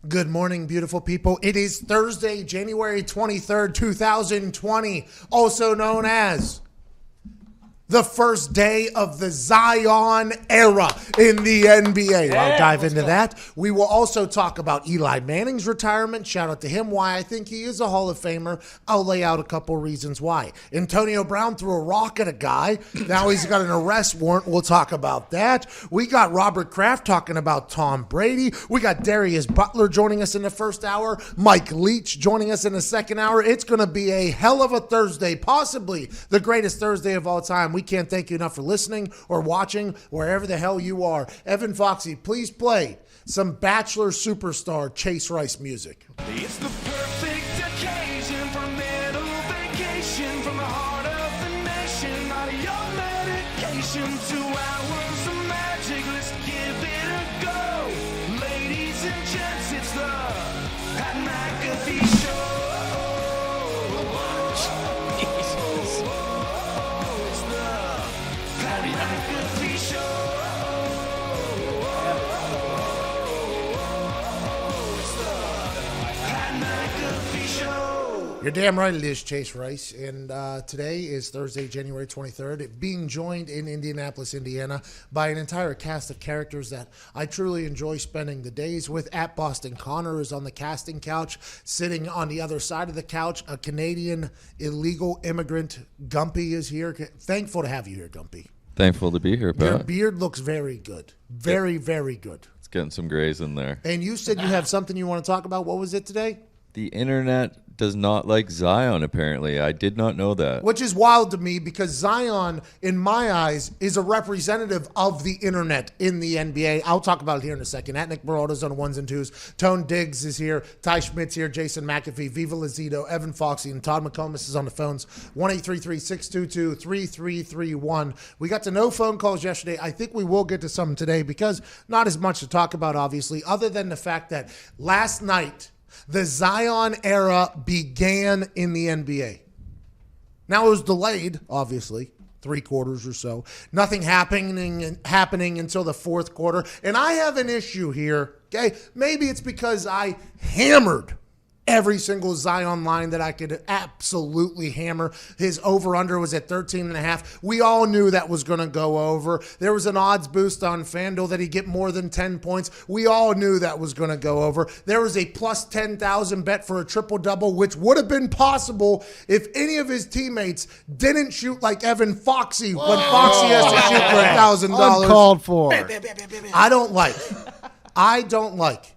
Good morning, beautiful people. It is Thursday, January 23rd, 2020, also known as the first day of the Zion era in the NBA. I'll dive into that. We will also talk about Eli Manning's retirement. Shout out to him, why I think he is a Hall of Famer. I'll lay out a couple reasons why. Antonio Brown threw a rock at a guy. Now he's got an arrest warrant. We'll talk about that. We got Robert Kraft talking about Tom Brady. We got Darius Butler joining us in the first hour. Mike Leach joining us in the second hour. It's going to be a hell of a Thursday, possibly the greatest Thursday of all time. We can't thank you enough for listening or watching wherever the hell you are. Evan Foxy, please play some Bachelor superstar Chase Rice music. It's the perfect occasion for a little vacation from the heart of the nation. Not your medication, 2 hours of magic. Let's give it a go. Ladies and gents, it's the Pat McAfee Show. You're damn right it is, Chase Rice. And today is Thursday, January 23rd, being joined in Indianapolis, Indiana, by an entire cast of characters that I truly enjoy spending the days with. At Boston Connor is on the casting couch. Sitting on the other side of the couch, a Canadian illegal immigrant, Gumpy, is here. Thankful to have you here, Gumpy. Thankful to be here, Pat. Your beard looks very good. Very, very good. It's getting some grays in there. And you said you have something you want to talk about. What was it today? The internet does not like Zion, apparently. I did not know that. Which is wild to me because Zion, in my eyes, is a representative of the internet in the NBA. I'll talk about it here in a second. At Nick Baraldo's on ones and twos. Tone Diggs is here. Ty Schmidt's here. Jason McAfee. Viva Lazito. Evan Foxy. And Todd McComas is on the phones. 1-833-622-3331. We got to no phone calls yesterday. I think we will get to some today because not as much to talk about, obviously, other than the fact that last night, the Zion era began in the NBA. Now it was delayed, obviously, 3 quarters or so. Nothing happening until the fourth quarter. And I have an issue here, okay? Maybe it's because I hammered every single Zion line that I could absolutely hammer. His over-under was at 13.5. We all knew that was going to go over. There was an odds boost on FanDuel that he'd get more than 10 points. We all knew that was going to go over. There was a plus 10,000 bet for a triple-double, which would have been possible if any of his teammates didn't shoot like Evan Foxy when Foxy has to shoot for $1,000. Uncalled for. I don't like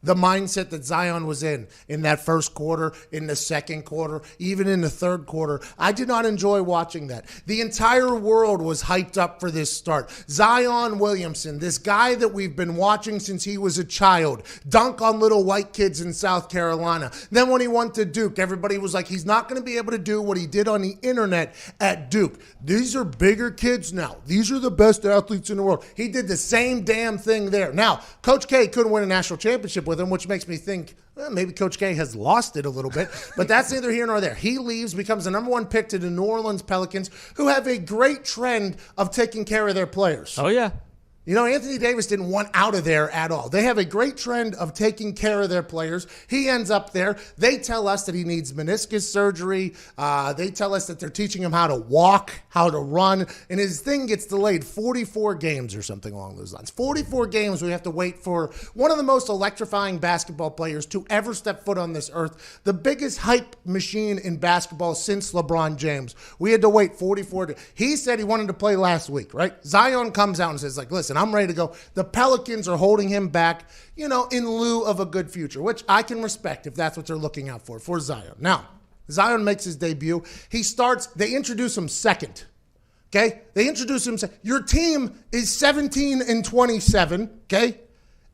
the mindset that Zion was in that first quarter, in the second quarter, even in the third quarter. I did not enjoy watching that. The entire world was hyped up for this start. Zion Williamson, this guy that we've been watching since he was a child, dunk on little white kids in South Carolina. Then when he went to Duke, everybody was like, he's not going to be able to do what he did on the internet at Duke. These are bigger kids now. These are the best athletes in the world. He did the same damn thing there. Now, Coach K couldn't win a national championship with him, which makes me think maybe Coach K has lost it a little bit, but that's neither here nor there. He leaves, becomes the number 1 pick to the New Orleans Pelicans, who have a great trend of taking care of their players. Oh, yeah. You know, Anthony Davis didn't want out of there at all. They have a great trend of taking care of their players. He ends up there. They tell us that he needs meniscus surgery. They tell us that they're teaching him how to walk, how to run, and his thing gets delayed 44 games or something along those lines. 44 games we have to wait for one of the most electrifying basketball players to ever step foot on this earth, the biggest hype machine in basketball since LeBron James. We had to wait 44 days. He said he wanted to play last week, right? Zion comes out and says, like, listen, I'm ready to go. The Pelicans are holding him back, you know, in lieu of a good future, which I can respect if that's what they're looking out for Zion. Now, Zion makes his debut. He starts, they introduce him second. Okay? They introduce him. Your team is 17-27. Okay?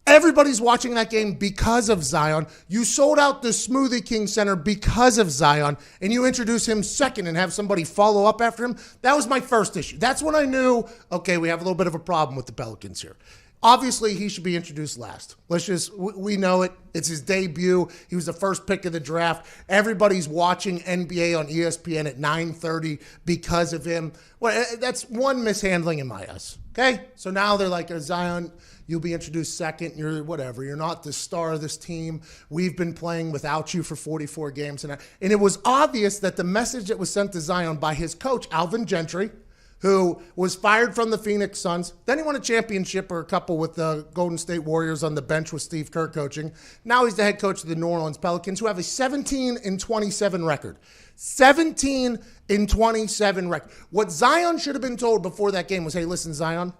Everybody's watching that game because of Zion. You sold out the Smoothie King Center because of Zion, and you introduce him second and have somebody follow up after him. That was my first issue. That's when I knew, okay, we have a little bit of a problem with the Pelicans here. Obviously, he should be introduced last. We know it. It's his debut. He was the first pick of the draft. Everybody's watching NBA on ESPN at 9:30 because of him. Well, that's one mishandling in my eyes. Okay, so now they're like, Zion, you'll be introduced second. You're whatever. You're not the star of this team. We've been playing without you for 44 games. And it was obvious that the message that was sent to Zion by his coach, Alvin Gentry, who was fired from the Phoenix Suns. Then he won a championship or a couple with the Golden State Warriors on the bench with Steve Kerr coaching. Now he's the head coach of the New Orleans Pelicans, who have a 17-27 record. 17-27 record. What Zion should have been told before that game was, hey, listen, Zion,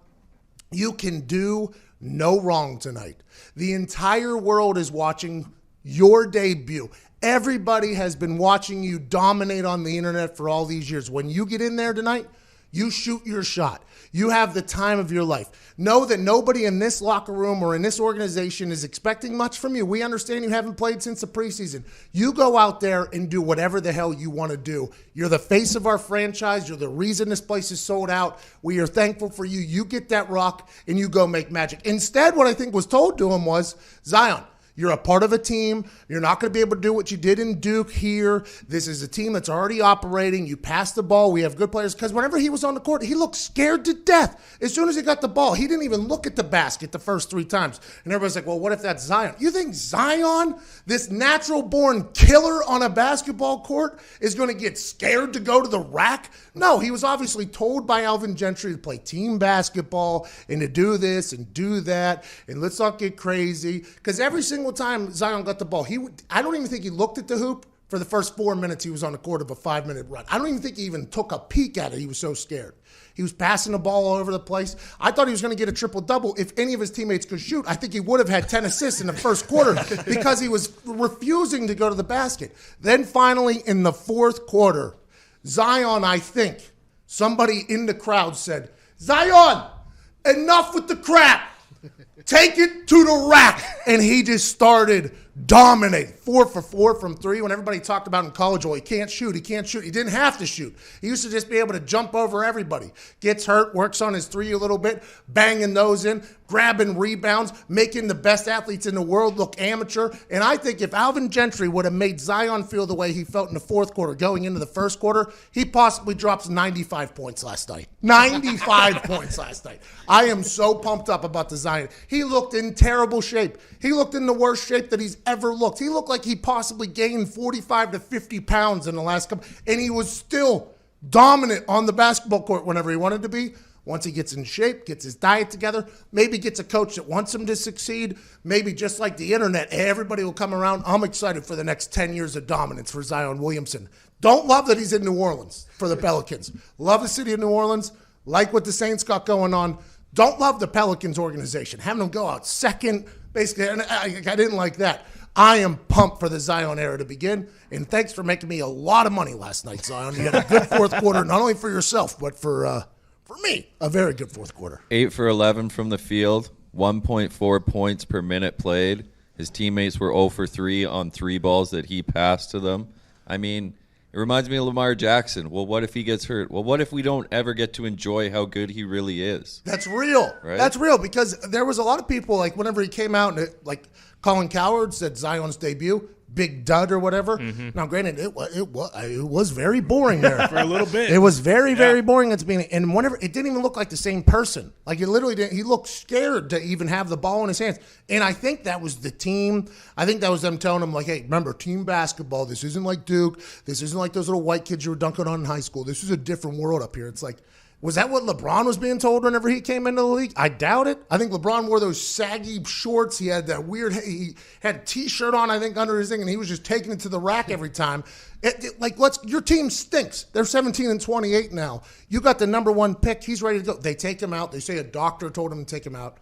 you can do no wrong tonight. The entire world is watching your debut. Everybody has been watching you dominate on the internet for all these years. When you get in there tonight, you shoot your shot. You have the time of your life. Know that nobody in this locker room or in this organization is expecting much from you. We understand you haven't played since the preseason. You go out there and do whatever the hell you want to do. You're the face of our franchise. You're the reason this place is sold out. We are thankful for you. You get that rock and you go make magic. Instead, what I think was told to him was, Zion, you're a part of a team. You're not going to be able to do what you did in Duke here. This is a team that's already operating. You pass the ball. We have good players. Because whenever he was on the court, he looked scared to death. As soon as he got the ball, he didn't even look at the basket the first 3 times. And everybody's like, well, what if that's Zion? You think Zion, this natural-born killer on a basketball court, is going to get scared to go to the rack? No, he was obviously told by Alvin Gentry to play team basketball and to do this and do that. And let's not get crazy. Because every single time Zion got the ball, I don't even think he looked at the hoop for the first 4 minutes he was on the court of a 5-minute run. I don't even think he even took a peek at it. He was so scared. He was passing the ball all over the place. I thought he was going to get a triple-double if any of his teammates could shoot. I think he would have had 10 assists in the first quarter because he was refusing to go to the basket. Then finally in the fourth quarter, Zion, I think, somebody in the crowd said, Zion, enough with the crap. Take it to the rack. And he just started dominating. 4 for 4 from 3 when everybody talked about in college, well, he can't shoot. He didn't have to shoot. He used to just be able to jump over everybody. Gets hurt, works on his 3 a little bit, banging those in, grabbing rebounds, making the best athletes in the world look amateur. And I think if Alvin Gentry would have made Zion feel the way he felt in the fourth quarter going into the first quarter, he possibly drops 95 points last night. 95 points last night. I am so pumped up about the Zion. He looked in terrible shape. He looked in the worst shape that he's ever looked. He looked like he possibly gained 45 to 50 pounds in the last couple, and he was still dominant on the basketball court whenever he wanted to be. Once he gets in shape, gets his diet together, maybe gets a coach that wants him to succeed, maybe just like the internet, everybody will come around. I'm excited for the next 10 years of dominance for Zion Williamson. Don't love that he's in New Orleans for the Pelicans. Love the city of New Orleans. Like what the Saints got going on. Don't love the Pelicans organization. Having them go out second, basically, and I didn't like that. I am pumped for the Zion era to begin, and thanks for making me a lot of money last night, Zion. You had a good fourth quarter, not only for yourself, but for me, a very good fourth quarter. 8 for 11 from the field, 1.4 points per minute played. His teammates were 0 for 3 on 3 balls that he passed to them. I mean, it reminds me of Lamar Jackson. Well, what if he gets hurt? Well, what if we don't ever get to enjoy how good he really is? That's real. Right? That's real because there was a lot of people, like whenever he came out, and Colin Cowherd said Zion's debut, big dud or whatever. Mm-hmm. Now, granted, it was very boring there. For a little bit. It was very, very boring at the beginning. And whenever, it didn't even look like the same person. Like, it literally didn't. He looked scared to even have the ball in his hands. And I think that was the team. I think that was them telling him, like, hey, remember, team basketball. This isn't like Duke. This isn't like those little white kids you were dunking on in high school. This is a different world up here. It's like, was that what LeBron was being told whenever he came into the league? I doubt it. I think LeBron wore those saggy shorts. He had that weird, he had a T-shirt on, I think, under his thing, and he was just taking it to the rack every time. Your team stinks. They're 17-28 now. You got the number 1 pick. He's ready to go. They take him out. They say a doctor told him to take him out.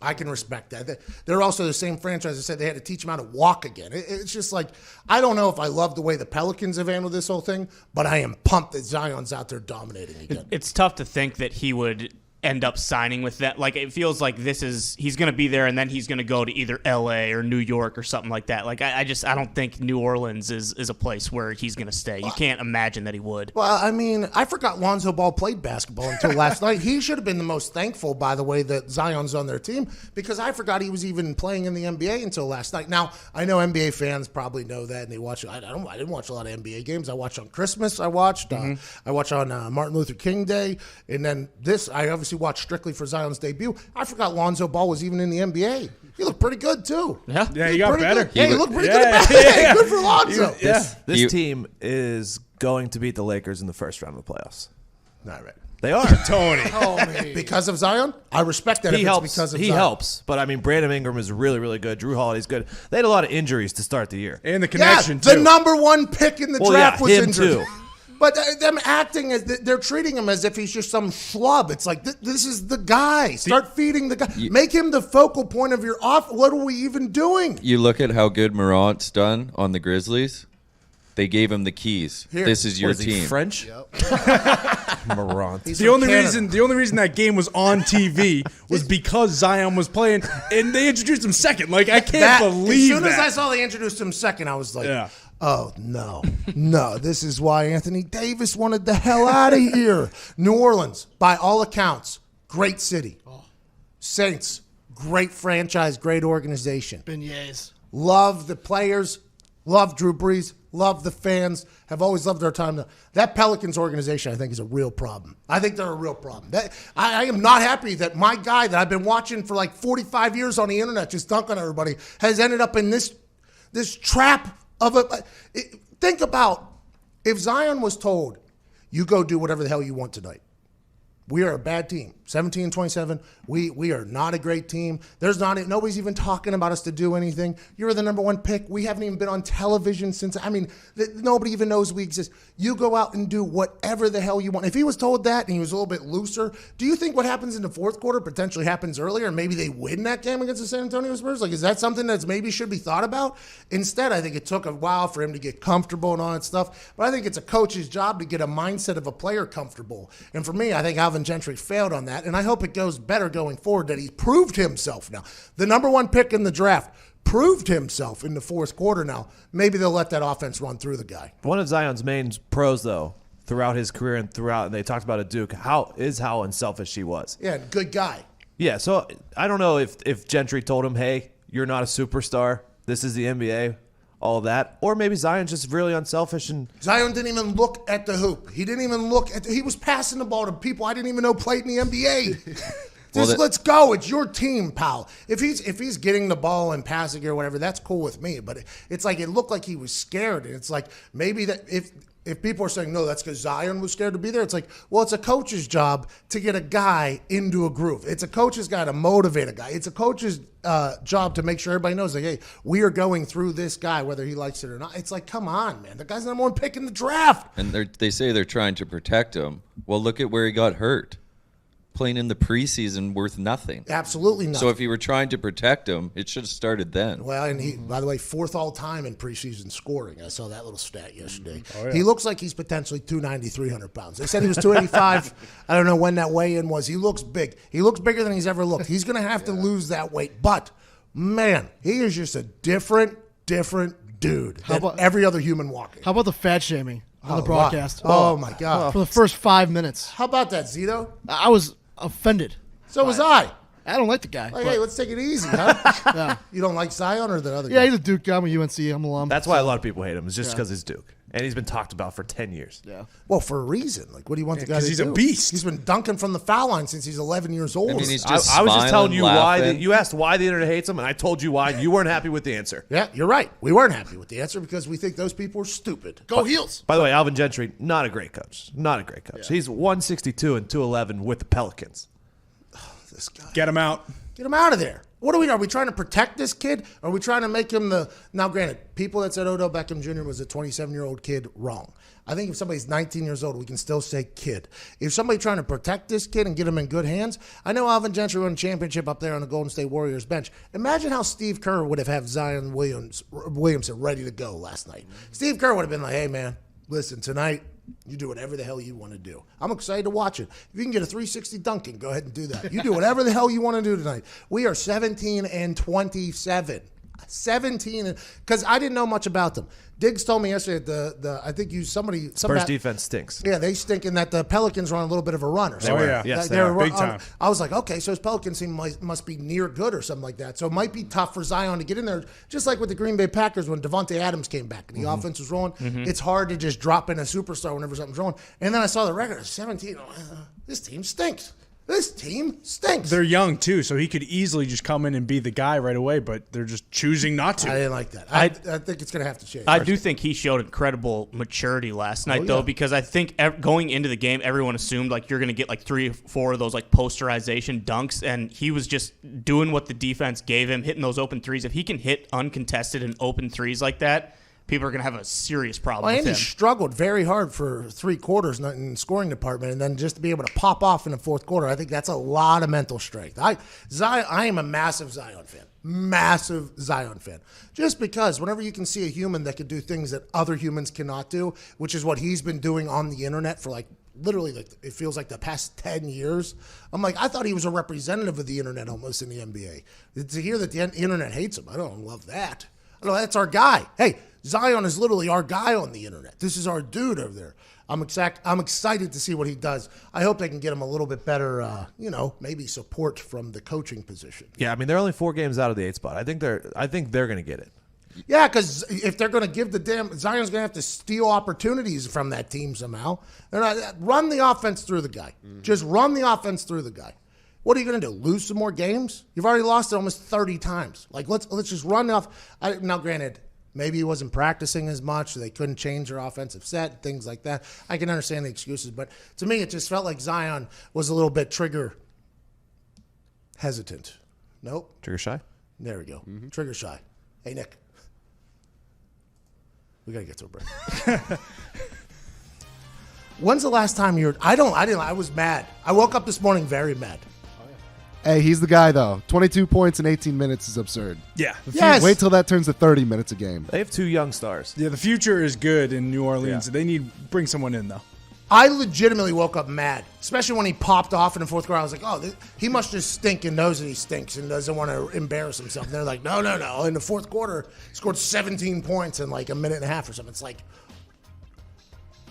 I can respect that. They're also the same franchise that said they had to teach him how to walk again. It's just like, I don't know if I love the way the Pelicans have handled this whole thing, but I am pumped that Zion's out there dominating again. It's tough to think that he would end up signing with that. Like, it feels like he's going to be there and then he's going to go to either LA or New York or something like that. Like, I don't think New Orleans is a place where he's going to stay. You can't imagine that he would. Well, I mean, I forgot Lonzo Ball played basketball until last night. He should have been the most thankful, by the way, that Zion's on their team, because I forgot he was even playing in the NBA until last night. Now, I know NBA fans probably know that, and they watch. I didn't watch a lot of NBA games. I watched on Christmas. I watched on Martin Luther King Day, and then this. I obviously obviously watched strictly for Zion's debut. I forgot Lonzo Ball was even in the NBA. He looked pretty good, too. Yeah, he got better. Good. He looked pretty good at basketball. Good for Lonzo. This team is going to beat the Lakers in the first round of the playoffs. Not right. They are. Tony. Because of Zion? I respect that. He helps. He helps. But, I mean, Brandon Ingram is really, really good. Drew Holiday's good. They had a lot of injuries to start the year. And the connection, the too. number one pick in the draft was him injured. too. But them acting as they're treating him as if he's just some schlub. It's like this is the guy. Start feeding the guy. Make him the focal point of your off. What are we even doing? You look at how good Morant's done on the Grizzlies. They gave him the keys. Here. This is your team. French? Yep. Morant. The only reason that game was on TV was because Zion was playing, and they introduced him second. Like, I can't believe as soon that. as I saw they introduced him second, I was like, oh, no. This is why Anthony Davis wanted the hell out of here. New Orleans, by all accounts, great city. Saints, great franchise, great organization. Beignets. Love the players, love Drew Brees, love the fans, have always loved their time. That Pelicans organization, I think, is a real problem. I think they're a real problem. I am not happy that my guy that I've been watching for like 45 years on the internet, just dunking on everybody, has ended up in this trap of a. Think about if Zion was told, you go do whatever the hell you want tonight. We are a bad team. 17-27. We are not a great team. Nobody's even talking about us to do anything. You're the number one pick. We haven't even been on television since. Nobody even knows we exist. You go out and do whatever the hell you want. If he was told that and he was a little bit looser, do you think what happens in the fourth quarter potentially happens earlier and maybe they win that game against the San Antonio Spurs? Like, is that something that's maybe should be thought about? Instead, I think it took a while for him to get comfortable and all that stuff. But I think it's a coach's job to get a mindset of a player comfortable. And for me, I think Alvin Gentry failed on that, and I hope it goes better going forward, that he proved himself now. The number one pick in the draft proved himself in the fourth quarter now. Maybe they'll let that offense run through the guy. One of Zion's main pros, though, throughout his career and they talked about at Duke, how unselfish he was. Yeah, good guy. Yeah, so I don't know if Gentry told him, hey, you're not a superstar, this is the NBA, all of that. Or maybe Zion's just really unselfish. And Zion didn't even look at the hoop. He didn't even look at he was passing the ball to people I didn't even know played in the NBA. Let's go. It's your team, pal. If he's getting the ball and passing or whatever, that's cool with me. But it's like it looked like he was scared. And it's like maybe that if people are saying, no, that's because Zion was scared to be there, it's like, well, it's a coach's job to get a guy into a groove. It's a coach's job to motivate a guy. It's a coach's job to make sure everybody knows, like, hey, we are going through this guy, whether he likes it or not. It's like, come on, man. The guy's the number one pick in the draft. And they say they're trying to protect him. Well, look at where he got hurt. Playing in the preseason worth nothing. Absolutely nothing. So if you were trying to protect him, it should have started then. Well, and he, by the way, fourth all time in preseason scoring. I saw that little stat yesterday. He looks like he's potentially 290, 300 pounds. They said he was 285. I don't know when that weigh-in was. He looks big. He looks bigger than he's ever looked. He's going to have to lose that weight. But, man, he is just a different dude than every other human walking. How about the fat shaming on the broadcast? Oh, my God. For the first 5 minutes. How about that, Zito? I was offended. So was I. I don't like the guy. Like, hey, let's take it easy, huh? Yeah. You don't like Zion or the other guy? Yeah, he's a Duke guy. I'm a UNC. I'm a alum. that's why a lot of people hate him. It's just because he's Duke. And he's been talked about for 10 years. Yeah. Well, for a reason. Like, what do you want the guy to do? Because he's a beast. He's been dunking from the foul line since he's 11 years old. I mean, he's just I was just telling smiling, you laughing. you asked why the internet hates him, and I told you why. You weren't happy with the answer. Yeah, you're right. We weren't happy with the answer because we think those people are stupid. Go Heels. By the way, Alvin Gentry, not a great coach. Not a great coach. He's 162 and 211 with the Pelicans. This guy. Get him out. Get him out of there. What are we? Are we trying to protect this kid? Are we trying to make him the? Now, granted, people that said Odell Beckham Jr. was a 27-year-old kid, wrong. I think if somebody's 19 years old, we can still say kid. If somebody's trying to protect this kid and get him in good hands, I know Alvin Gentry won a championship up there on the Golden State Warriors bench. Imagine how Steve Kerr would have had Zion Williamson ready to go last night. Steve Kerr would have been like, hey, man, listen, tonight, you do whatever the hell you want to do. I'm excited to watch it. If you can get a 360 dunking, go ahead and do that. You do whatever the hell you want to do tonight. We are 17-27. 17, because I didn't know much about them. Diggs told me yesterday I think somebody. Spurs defense stinks. Yeah, they stink in that the Pelicans are on a little bit of a run or something. Oh, yeah. Yes, They're big time. I was like, okay, so his Pelicans team must be near good or something like that. So it might be tough for Zion to get in there, just like with the Green Bay Packers when Devontae Adams came back and the offense was rolling. It's hard to just drop in a superstar whenever something's rolling. And then I saw the record, 17. This team stinks. This team stinks. They're young too, so he could easily just come in and be the guy right away, but they're just choosing not to. I didn't like that. I think it's going to have to change. I do think he showed incredible maturity last night, though, because I think going into the game, everyone assumed like you're going to get like 3 or 4 of those like posterization dunks, and he was just doing what the defense gave him, hitting those open threes. If he can hit uncontested and open threes like that, people are going to have a serious problem with and him. he struggled very hard for 3 quarters in the scoring department, and then just to be able to pop off in the fourth quarter, I think that's a lot of mental strength. I am a massive Zion fan. Just because whenever you can see a human that can do things that other humans cannot do, which is what he's been doing on the internet for literally it feels like the past 10 years. I'm like, I thought he was a representative of the internet almost in the NBA. To hear that the internet hates him, I don't love that. I know that's our guy. Hey, Zion is literally our guy on the internet. This is our dude over there. I'm excited to see what he does. I hope they can get him a little bit better, maybe support from the coaching position. Yeah, I mean, they're only 4 games out of the 8 spot. I think they're going to get it. Yeah, because if they're going to give Zion's going to have to steal opportunities from that team somehow. They're not run the offense through the guy. Mm-hmm. Just run the offense through the guy. What are you going to do? Lose some more games? You've already lost it almost 30 times. Like let's just run off. Now, granted, maybe he wasn't practicing as much, so they couldn't change their offensive set, things like that. I can understand the excuses, but to me, it just felt like Zion was a little bit trigger hesitant. Nope. Trigger shy? There we go. Mm-hmm. Trigger shy. Hey, Nick. We got to get to a break. When's the last time you were... I was mad. I woke up this morning very mad. Hey, he's the guy, though. 22 points in 18 minutes is absurd. Yeah. Wait till that turns to 30 minutes a game. They have 2 young stars. Yeah, the future is good in New Orleans. Yeah. They need bring someone in, though. I legitimately woke up mad, especially when he popped off in the fourth quarter. I was like, he must just stink and knows that he stinks and doesn't want to embarrass himself. And they're like, no. In the fourth quarter, he scored 17 points in like a minute and a half or something. It's like,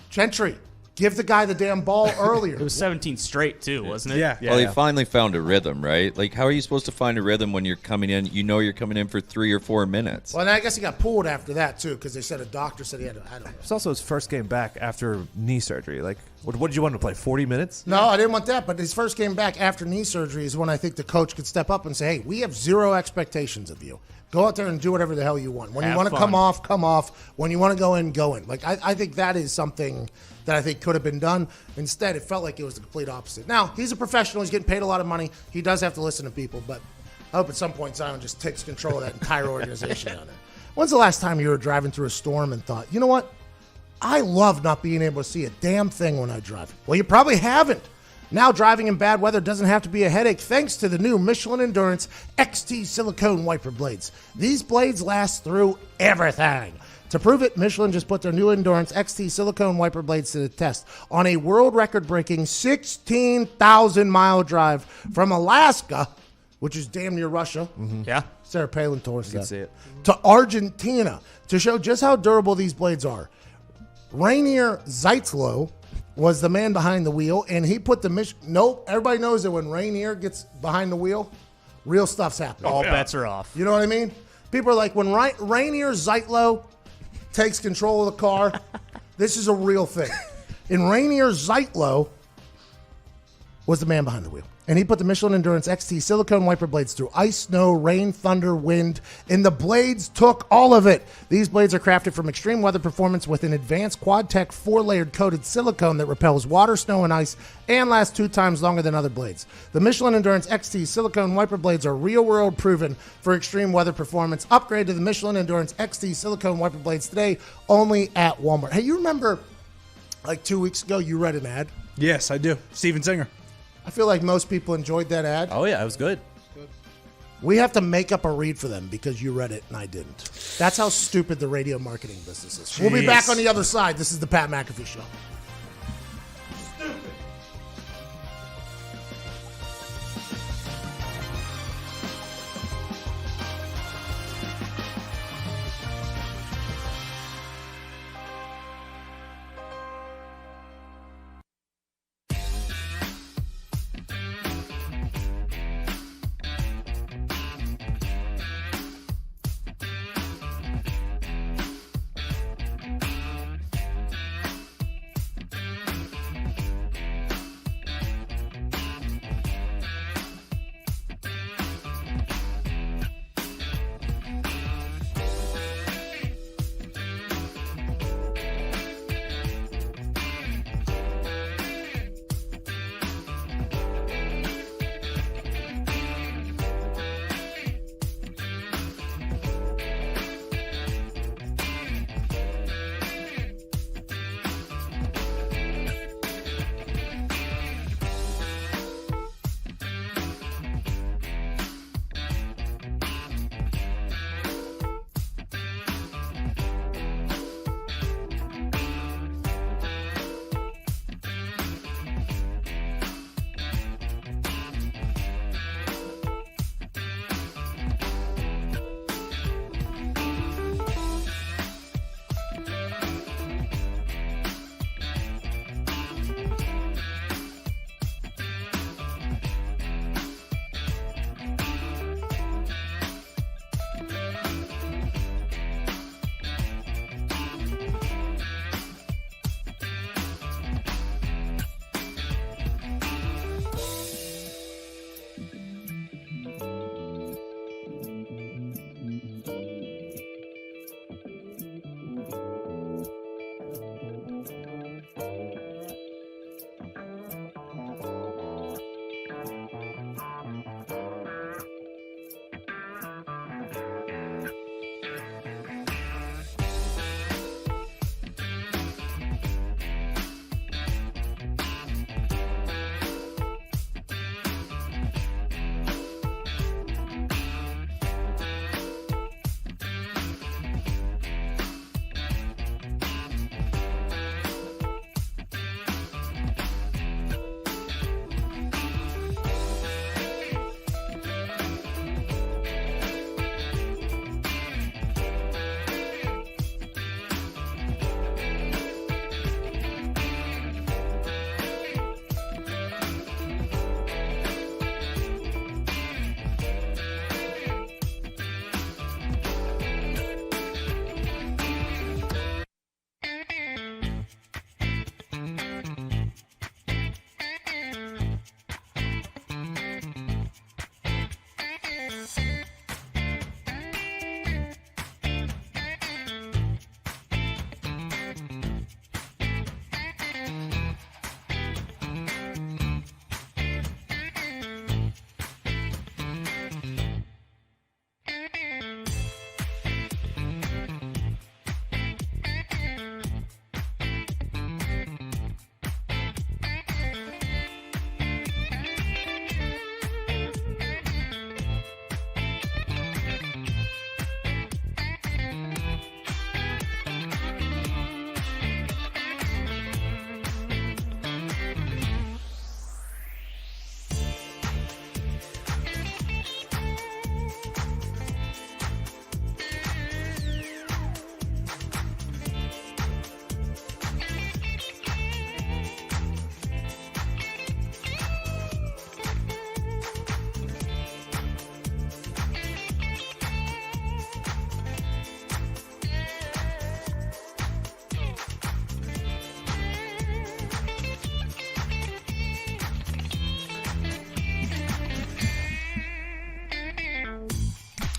Gentry, give the guy the damn ball earlier. It was 17 straight, too, wasn't it? Yeah. Well, he finally found a rhythm, right? Like, how are you supposed to find a rhythm when you're coming in? You know you're coming in for 3 or 4 minutes. Well, and I guess he got pulled after that, too, because they said a doctor said he had I don't know. It's also his first game back after knee surgery. Like, what did you want him to play, 40 minutes? No, I didn't want that, but his first game back after knee surgery is when I think the coach could step up and say, hey, we have 0 expectations of you. Go out there and do whatever the hell you want. When you want to come off, come off. When you want to go in, go in. Like, I think that is something that I think could have been done. Instead, it felt like it was the complete opposite. Now, he's a professional. He's getting paid a lot of money. He does have to listen to people, but I hope at some point Zion just takes control of that entire organization down there. When's the last time you were driving through a storm and thought, you know what? I love not being able to see a damn thing when I drive. Well, you probably haven't. Now driving in bad weather doesn't have to be a headache thanks to the new Michelin Endurance XT Silicone Wiper Blades. These blades last through everything. To prove it, Michelin just put their new Endurance XT Silicone Wiper Blades to the test on a world record-breaking 16,000-mile drive from Alaska, which is damn near Russia. Mm-hmm. Yeah. Sarah Palin told us You can that. see it. To Argentina to show just how durable these blades are. Rainier Zeitzlow was the man behind the wheel, and he put the Nope, everybody knows that when Rainier gets behind the wheel, real stuff's happening. All bets are off. You know what I mean? People are like, when Rainier Zeitlow takes control of the car, this is a real thing. And Rainier Zeitlow was the man behind the wheel. And he put the Michelin Endurance XT Silicone Wiper Blades through ice, snow, rain, thunder, wind, and the blades took all of it. These blades are crafted from extreme weather performance with an advanced quad-tech 4-layered coated silicone that repels water, snow, and ice and lasts 2 times longer than other blades. The Michelin Endurance XT Silicone Wiper Blades are real-world proven for extreme weather performance. Upgrade to the Michelin Endurance XT Silicone Wiper Blades today only at Walmart. Hey, you remember like 2 weeks ago you read an ad? Yes, I do. Steven Singer. I feel like most people enjoyed that ad. Oh, yeah, it was good. We have to make up a read for them because you read it and I didn't. That's how stupid the radio marketing business is. We'll be back on the other side. This is the Pat McAfee Show.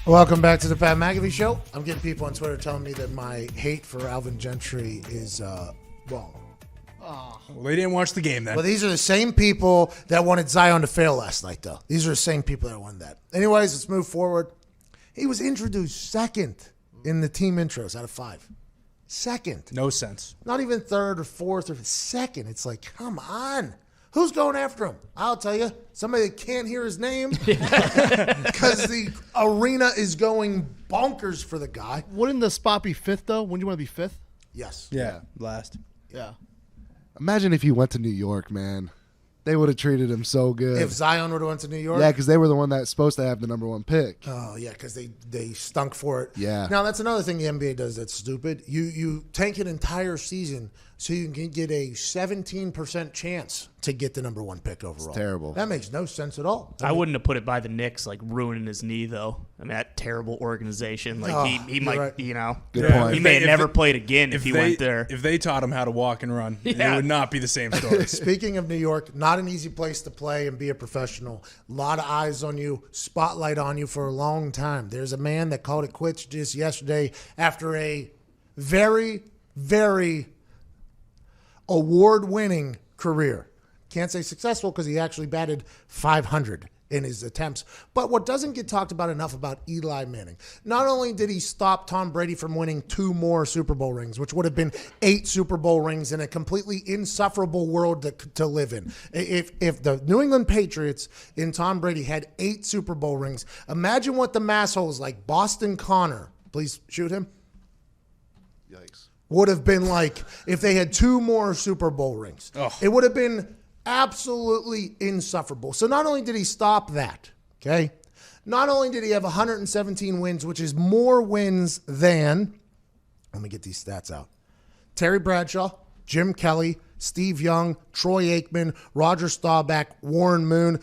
Welcome back to the Pat McAfee Show. I'm getting people on Twitter telling me that my hate for Alvin Gentry is wrong. Well, they didn't watch the game then. Well, these are the same people that wanted Zion to fail last night, though. These are the same people that wanted that. Anyways, let's move forward. He was introduced second in the team intros out of 5. Second. No sense. Not even third or fourth or second. It's like, come on. Who's going after him? I'll tell you. Somebody that can't hear his name because the arena is going bonkers for the guy. Wouldn't the spot be 5th, though? Wouldn't you want to be 5th? Yes. Yeah, last. Yeah. Imagine if he went to New York, man. They would have treated him so good. If Zion would have went to New York? Yeah, because they were the one that's supposed to have the number 1 pick. Oh, yeah, because they stunk for it. Yeah. Now, that's another thing the NBA does that's stupid. You tank an entire season so you can get a 17% chance to get the number 1 pick overall. It's terrible. That makes no sense at all. I wouldn't have put it by the Knicks, like ruining his knee, though. I mean, that terrible organization. Like he might, right. you know, Good point. he may have never they- played again if he went there. If they taught him how to walk and run, Yeah. it would not be the same story. Speaking of New York, not an easy place to play and be a professional. A lot of eyes on you, spotlight on you for a long time. There's a man that called it quits just yesterday after a very, very award-winning career. Can't say successful because he actually batted 500 in his attempts. But what doesn't get talked about enough about Eli Manning, not only did he stop Tom Brady from winning 2 more Super Bowl rings, which would have been 8 Super Bowl rings in a completely insufferable world to live in. If the New England Patriots in Tom Brady had 8 Super Bowl rings, imagine what the massholes like Boston Connor, please shoot him, Yikes. would have been like if they had 2 more Super Bowl rings. Ugh. It would have been absolutely insufferable. So not only did he stop that, okay, not only did he have 117 wins, which is more wins than, let me get these stats out, Terry Bradshaw, Jim Kelly, Steve Young, Troy Aikman, Roger Staubach, Warren Moon,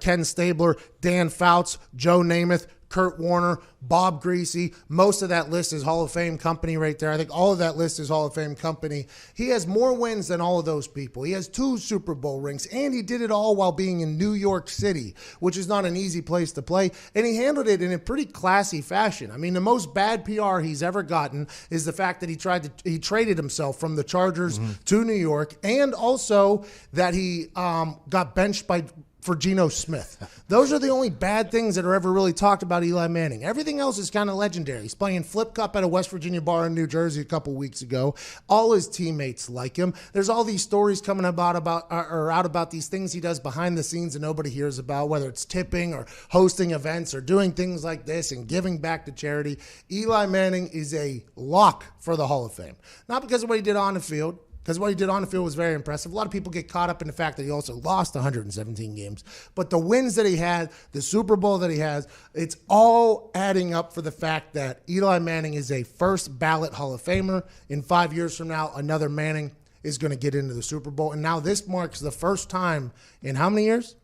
Ken Stabler, Dan Fouts, Joe Namath, Kurt Warner, Bob Greasy. Most of that list is Hall of Fame company right there. I think all of that list is Hall of Fame company. He has more wins than all of those people. He has 2 Super Bowl rings, and he did it all while being in New York City, which is not an easy place to play, and he handled it in a pretty classy fashion. I mean, the most bad PR he's ever gotten is the fact that he traded himself from the Chargers to New York, and also that he got benched for Geno Smith. Those are the only bad things that are ever really talked about Eli Manning. Everything else is kind of legendary. He's playing Flip Cup at a West Virginia bar in New Jersey a couple weeks ago. All his teammates like him. There's all these stories coming out about these things he does behind the scenes that nobody hears about, whether it's tipping or hosting events or doing things like this and giving back to charity. Eli Manning is a lock for the Hall of Fame. Not because of what he did on the field, because what he did on the field was very impressive. A lot of people get caught up in the fact that he also lost 117 games. But the wins that he had, the Super Bowl that he has, it's all adding up for the fact that Eli Manning is a first ballot Hall of Famer. In 5 years from now, another Manning is going to get into the Super Bowl. And now this marks the first time in how many years?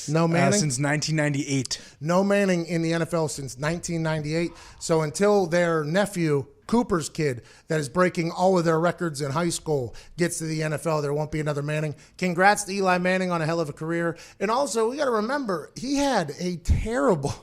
No Manning? Since 1998. No Manning in the NFL since 1998. So until their nephew, Cooper's kid, that is breaking all of their records in high school, gets to the NFL, there won't be another Manning. Congrats to Eli Manning on a hell of a career. And also, we got to remember, he had a terrible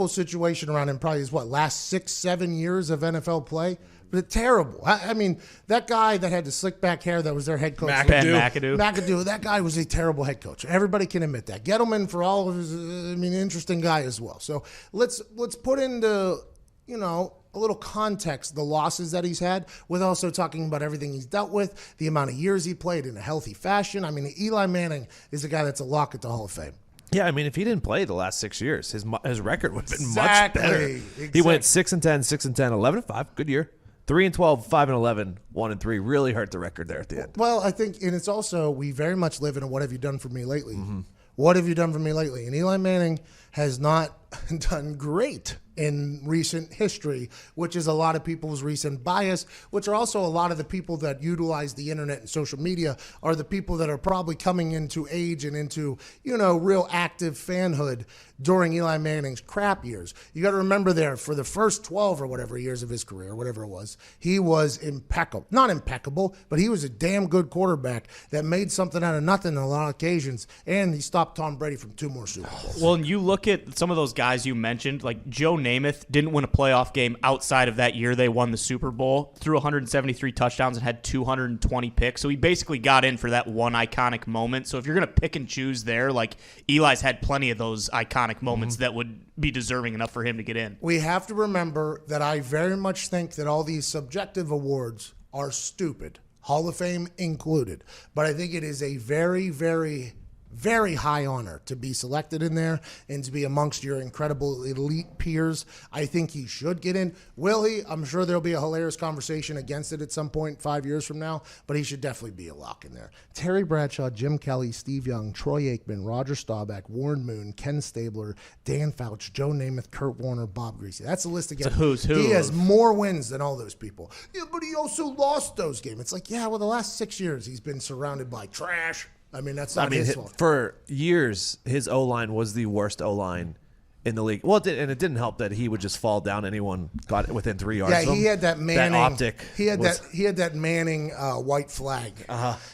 situation around him probably his, last 6-7 years of NFL play. But terrible. I mean, that guy that had the slick back hair that was their head coach. Ben McAdoo. That guy was a terrible head coach. Everybody can admit that. Gettleman, for all of his, interesting guy as well. So let's put into, a little context the losses that he's had, with also talking about everything he's dealt with, the amount of years he played in a healthy fashion. I mean, Eli Manning is a guy that's a lock at the Hall of Fame. Yeah, I mean, if he didn't play the last 6 years, his record would have been Exactly. much better. Exactly. He went 6-10, 6-10, 11-5, good year. 3-12, 5-11, 1-3, really hurt the record there at the end. Well, I think, and it's also, we very much live in a what have you done for me lately? What have you done for me lately? And Eli Manning has not done great in recent history, which is a lot of people's recent bias, which are also a lot of the people that utilize the internet and social media are the people that are probably coming into age and into, real active fanhood during Eli Manning's crap years. You got to remember there, for the first 12 or whatever years of his career, whatever it was, he was impeccable. Not impeccable, but he was a damn good quarterback that made something out of nothing on a lot of occasions, and he stopped Tom Brady from 2 more Super Bowls. Well, and you look at some of those guys you mentioned, like Joe Namath didn't win a playoff game outside of that year they won the Super Bowl, threw 173 touchdowns and had 220 picks. So he basically got in for that one iconic moment. So if you're going to pick and choose there, like Eli's had plenty of those iconic moments that would be deserving enough for him to get in. We have to remember that I very much think that all these subjective awards are stupid, Hall of Fame included. But I think it is a very, very, very high honor to be selected in there and to be amongst your incredible elite peers. I think he should get in. Will he? I'm sure there'll be a hilarious conversation against it at some point 5 years from now, but he should definitely be a lock in there. Terry Bradshaw, Jim Kelly, Steve Young, Troy Aikman, Roger Staubach, Warren Moon, Ken Stabler, Dan Fouch, Joe Namath, Kurt Warner, Bob Greasy. That's a list again. It's a who's who. He has more wins than all those people. Yeah, but he also lost those games. It's like, yeah, well, the last 6 years he's been surrounded by trash. I mean, that's not his fault. For years, his O-line was the worst O-line in the league. Well, it didn't help that he would just fall down. Anyone got within 3 yards. Yeah, of him. he had that Manning. That optic. He had that Manning white flag.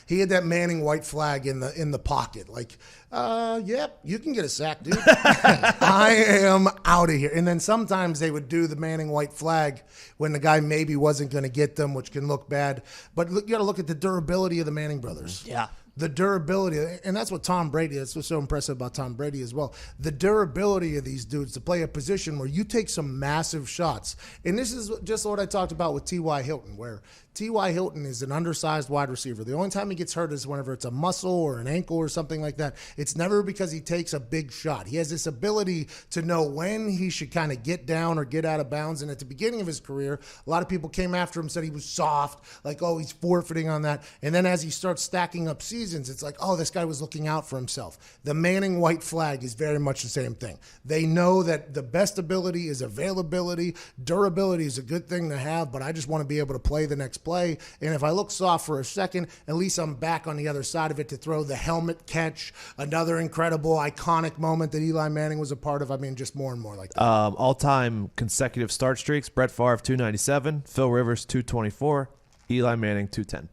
He had that Manning white flag in the pocket. Like, yep, you can get a sack, dude. I am out of here. And then sometimes they would do the Manning white flag when the guy maybe wasn't going to get them, which can look bad. But you got to look at the durability of the Manning brothers. Yeah. The durability, and that's what Tom Brady, that's what's so impressive about Tom Brady as well. The durability of these dudes to play a position where you take some massive shots. And this is just what I talked about with T.Y. Hilton, where T.Y. Hilton is an undersized wide receiver. The only time he gets hurt is whenever it's a muscle or an ankle or something like that. It's never because he takes a big shot. He has this ability to know when he should kind of get down or get out of bounds. And at the beginning of his career, a lot of people came after him, said he was soft, like, oh, he's forfeiting on that. And then as he starts stacking up seasons, it's like, oh, this guy was looking out for himself. The Manning white flag is very much the same thing. They know that the best ability is availability. Durability is a good thing to have, but I just want to be able to play the next play. And if I look soft for a second, at least I'm back on the other side of it to throw the helmet catch, another incredible, iconic moment that Eli Manning was a part of. I mean, just more and more like that. All-time consecutive start streaks, Brett Favre, 297, Phil Rivers, 224, Eli Manning, 210.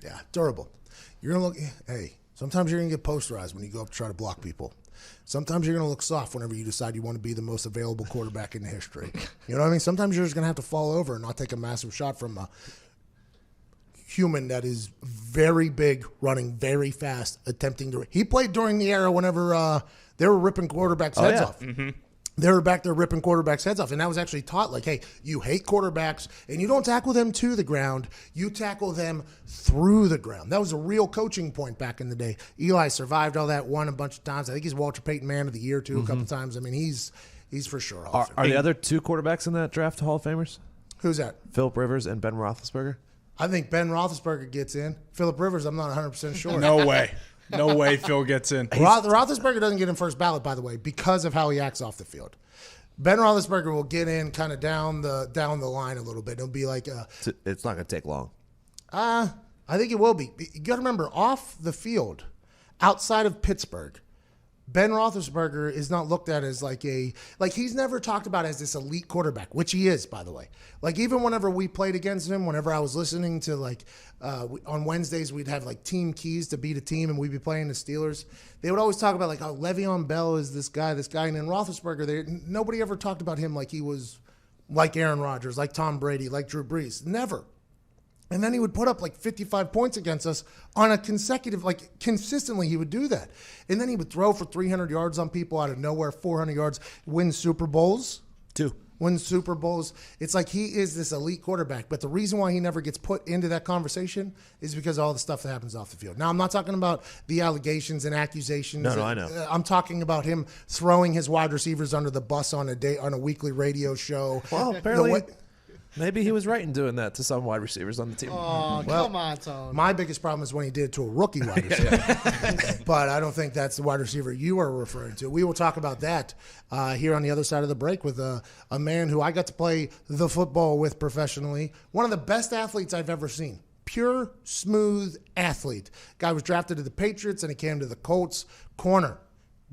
Yeah, durable. You're going to look, hey, sometimes you're going to get posterized when you go up to try to block people. Sometimes you're going to look soft whenever you decide you want to be the most available quarterback in history. You know what I mean? Sometimes you're just going to have to fall over and not take a massive shot from a human that is very big, running very fast, attempting to. He played during the era whenever they were ripping quarterbacks' heads off. Mm-hmm. They were back there ripping quarterbacks' heads off, and that was actually taught like, hey, you hate quarterbacks, and you don't tackle them to the ground, you tackle them through the ground. That was a real coaching point back in the day. Eli survived all that, won a bunch of times. I think he's Walter Payton Man of the Year, too, a couple times. I mean, he's for sure. Are the other two quarterbacks in that draft Hall of Famers? Who's that? Philip Rivers and Ben Roethlisberger? I think Ben Roethlisberger gets in. Philip Rivers, I'm not 100% sure. No way. No way Phil gets in. Roethlisberger doesn't get in first ballot, by the way, because of how he acts off the field. Ben Roethlisberger will get in kind of down the line a little bit. It'll be like it's not going to take long. I think it will be. You got to remember, off the field, outside of Pittsburgh, Ben Roethlisberger is not looked at as he's never talked about as this elite quarterback, which he is, by the way. Like, even whenever we played against him, whenever I was listening to, on Wednesdays, we'd have, team keys to beat a team, and we'd be playing the Steelers. They would always talk about, oh, Le'Veon Bell is this guy. And then Roethlisberger, nobody ever talked about him like he was like Aaron Rodgers, like Tom Brady, like Drew Brees. Never. And then he would put up 55 points against us on a consecutive, consistently he would do that. And then he would throw for 300 yards on people out of nowhere, 400 yards, win Super Bowls. 2. Win Super Bowls. It's like he is this elite quarterback. But the reason why he never gets put into that conversation is because of all the stuff that happens off the field. Now, I'm not talking about the allegations and accusations. No, I know. I'm talking about him throwing his wide receivers under the bus on a weekly radio show. Well, apparently Maybe he was right in doing that to some wide receivers on the team. Oh, Well, come on, Tone. My biggest problem is when he did it to a rookie wide receiver. But I don't think that's the wide receiver you are referring to. We will talk about that here on the other side of the break with a man who I got to play the football with professionally. One of the best athletes I've ever seen. Pure, smooth athlete. Guy was drafted to the Patriots and he came to the Colts. Corner.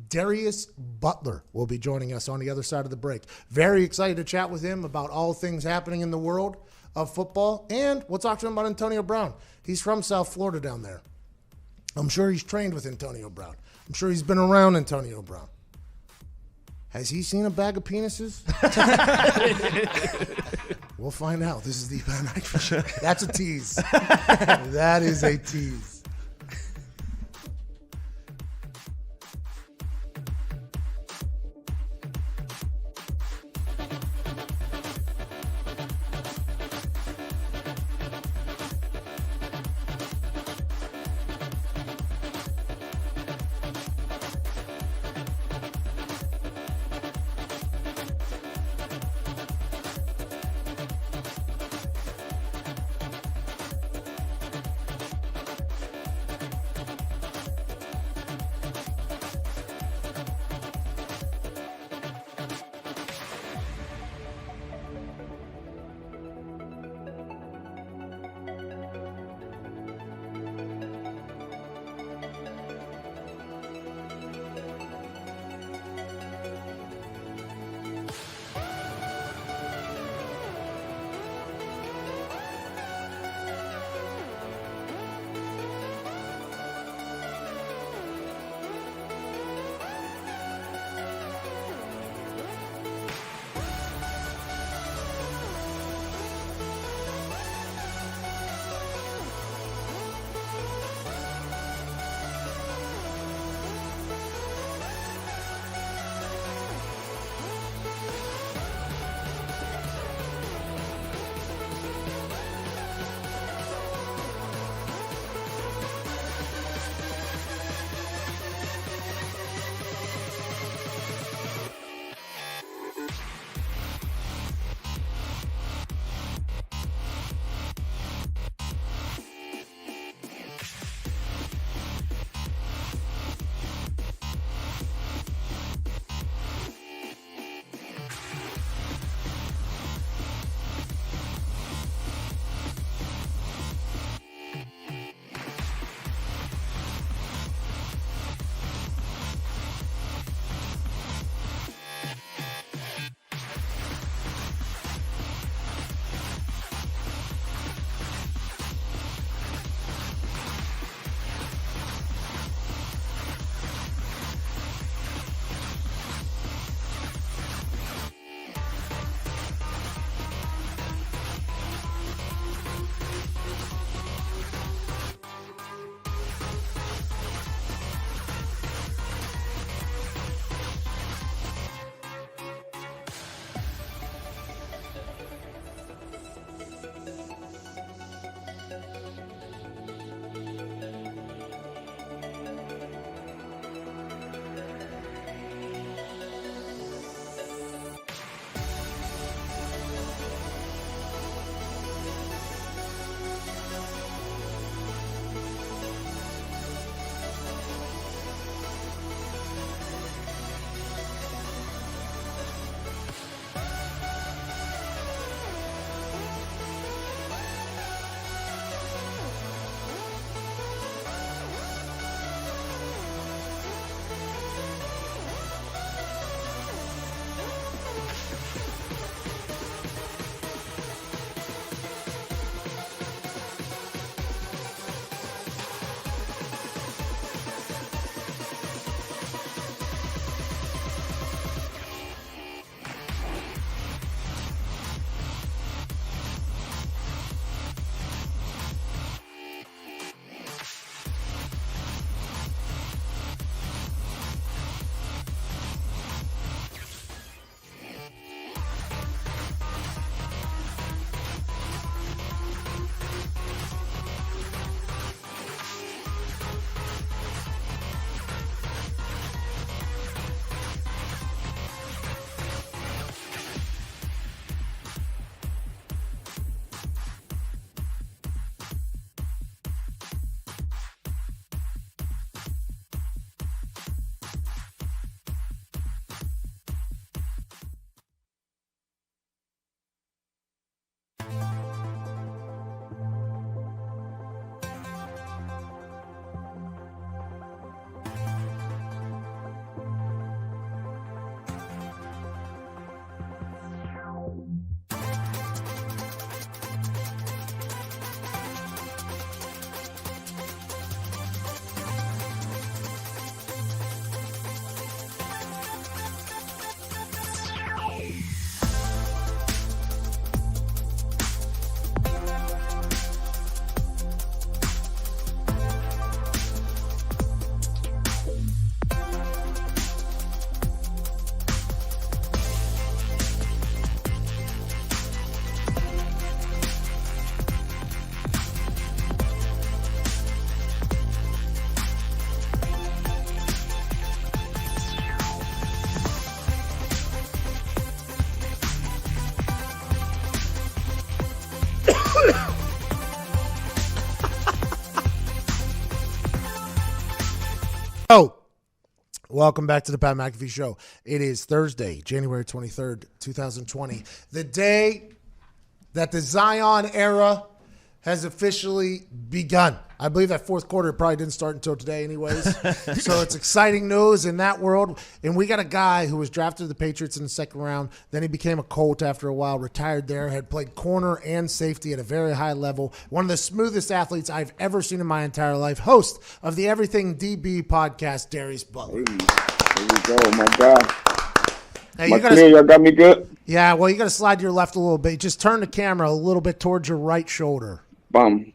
Darius Butler will be joining us on the other side of the break. Very excited to chat with him about all things happening in the world of football. And we'll talk to him about Antonio Brown. He's from South Florida down there. I'm sure he's trained with Antonio Brown. I'm sure he's been around Antonio Brown. Has he seen a bag of penises? We'll find out. This is the Pat McAfee Show. That's a tease. That is a tease. Oh, welcome back to the Pat McAfee Show. It is Thursday, January 23rd, 2020, the day that the Zion era has officially begun. I believe that fourth quarter probably didn't start until today anyways. So it's exciting news in that world. And we got a guy who was drafted to the Patriots in the second round. Then he became a Colt after a while, retired there, had played corner and safety at a very high level. One of the smoothest athletes I've ever seen in my entire life. Host of the Everything DB podcast, Darius Butler. There we go, my God. Hey, Y'all got me good? Yeah, well, you got to slide to your left a little bit. Just turn the camera a little bit towards your right shoulder. Bum.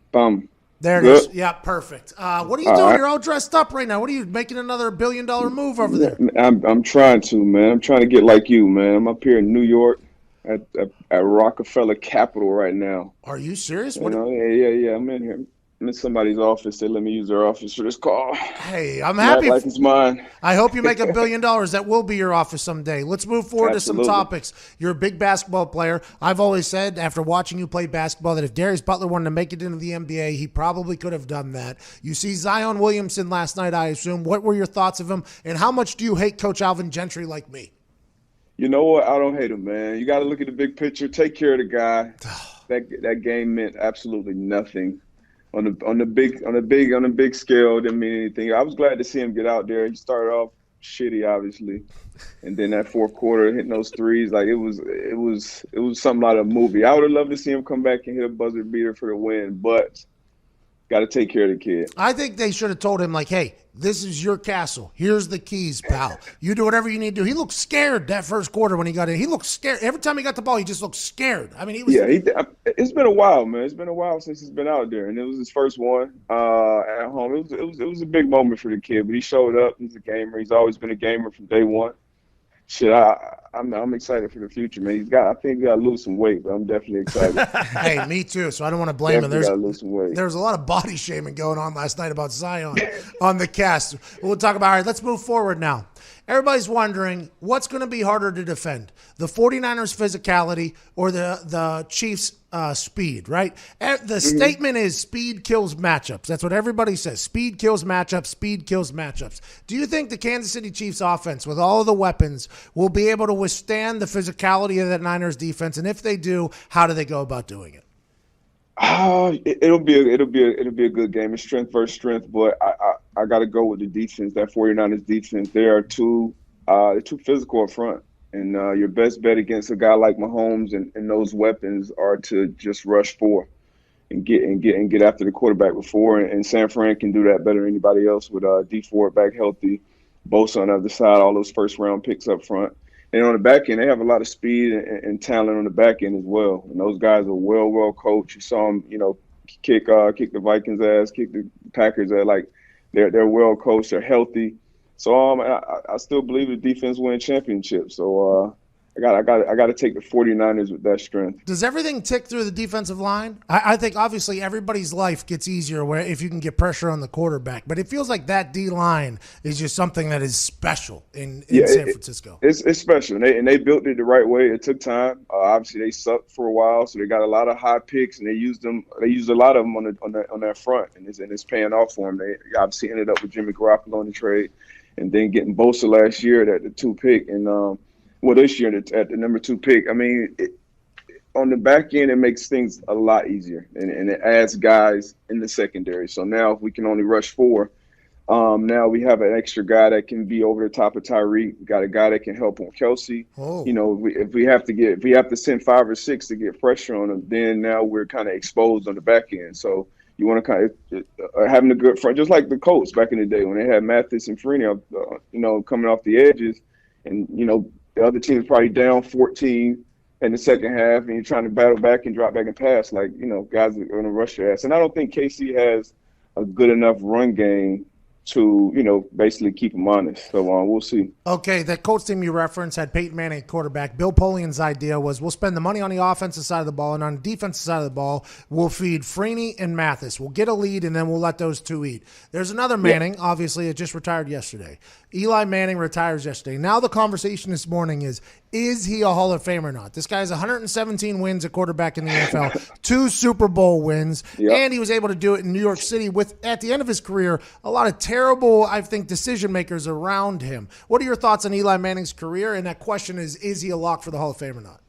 There it is. Yeah, perfect. What are you doing? Right. You're all dressed up right now. What are you making another $1 billion move over there? I'm trying to, man. I'm trying to get like you, man. I'm up here in New York at Rockefeller Capital right now. Are you serious? Yeah. I'm in here. I'm in somebody's office. They let me use their office for this call. Hey, I'm happy. Like it's mine. I hope you make $1 billion. That will be your office someday. Let's move forward to some topics. You're a big basketball player. I've always said, after watching you play basketball, that if Darius Butler wanted to make it into the NBA, he probably could have done that. You see Zion Williamson last night, I assume. What were your thoughts of him? And how much do you hate Coach Alvin Gentry like me? You know what? I don't hate him, man. You got to look at the big picture. Take care of the guy. That game meant absolutely nothing. On the big scale, didn't mean anything. I was glad to see him get out there. He started off shitty, obviously, and then that fourth quarter hitting those threes, like it was something out of a movie. I would have loved to see him come back and hit a buzzer beater for the win, but got to take care of the kid. I think they should have told him, like, hey, this is your castle. Here's the keys, pal. You do whatever you need to do. He looked scared that first quarter when he got in. He looked scared. Every time he got the ball, he just looked scared. I mean, he was. Yeah, it's been a while, man. It's been a while since he's been out there, and it was his first one at home. It was a big moment for the kid, but he showed up. He's a gamer. He's always been a gamer from day one. Shit, I'm excited for the future, man. I think he got to lose some weight, but I'm definitely excited. Hey, me too. So I don't want to blame him. Got to lose some weight. There was a lot of body shaming going on last night about Zion on the cast. We'll talk about. All right, let's move forward now. Everybody's wondering what's going to be harder to defend: the 49ers' physicality or the Chiefs' speed, right? The statement is speed kills matchups. That's what everybody says. Speed kills matchups. Speed kills matchups. Do you think the Kansas City Chiefs offense, with all of the weapons, will be able to withstand the physicality of that Niners defense? And if they do, how do they go about doing it? It'll be a good game. It's strength versus strength, but I got to go with the defense. That 49ers defense. They're too physical up front. And your best bet against a guy like Mahomes and those weapons are to just rush for and get after the quarterback before. And San Fran can do that better than anybody else with D Ford back healthy, Bosa on the other side, all those first round picks up front. And on the back end, they have a lot of speed and talent on the back end as well. And those guys are well coached. You saw them, kick the Vikings' ass, kick the Packers' ass. Like they're well coached, they're healthy. So I still believe the defense win championships. So I got to take the 49ers with that strength. Does everything tick through the defensive line? I think obviously everybody's life gets easier where if you can get pressure on the quarterback. But it feels like that D line is just something that is special in San Francisco. It's special, and they built it the right way. It took time. Obviously, they sucked for a while, so they got a lot of high picks, and they used a lot of them on their front, and it's paying off for them. They obviously ended up with Jimmy Garoppolo in the trade, and then getting Bosa last year at the 2 pick, and this year at the number 2 pick. I mean, on the back end, it makes things a lot easier, and it adds guys in the secondary. So now if we can only rush 4, now we have an extra guy that can be over the top of Tyreek. We got a guy that can help on Kelsey. Oh. If we have to send 5 or 6 to get pressure on them, then now we're kind of exposed on the back end. So you want to kind of having a good front, just like the Colts back in the day when they had Mathis and Freeney, coming off the edges, and the other team is probably down 14 in the second half, and you're trying to battle back and drop back and pass. Like, guys are going to rush your ass. And I don't think KC has a good enough run game to, basically keep them honest. So we'll see. Okay, that Colts team you referenced had Peyton Manning at quarterback. Bill Polian's idea was we'll spend the money on the offensive side of the ball, and on the defensive side of the ball, we'll feed Freeney and Mathis. We'll get a lead, and then we'll let those two eat. There's another Manning, obviously, it just retired yesterday. Eli Manning retires yesterday. Now the conversation this morning is he a Hall of Famer or not? This guy has 117 wins at quarterback in the NFL, 2 Super Bowl wins, and he was able to do it in New York City with, at the end of his career, a lot of terrible, I think, decision makers around him. What are your thoughts on Eli Manning's career? And that question is he a lock for the Hall of Fame or not?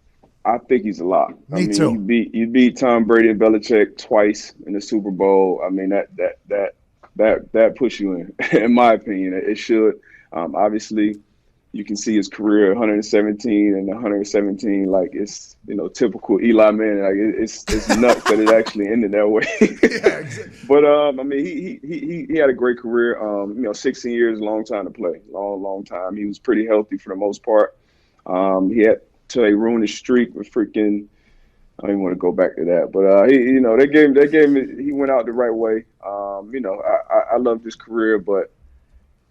I think he's a lock. Me too. You beat Tom Brady and Belichick twice in the Super Bowl. I mean, that puts you in my opinion. It should. Obviously, you can see his career 117 and 117. Like, it's typical Eli Manning. Like, it's nuts that it actually ended that way. Yeah, exactly. But I mean, he had a great career. 16 years, long time to play. Long time. He was pretty healthy for the most part. He had till they ruined his streak with freaking. I don't even want to go back to that, but they gave him. He went out the right way. I loved his career, but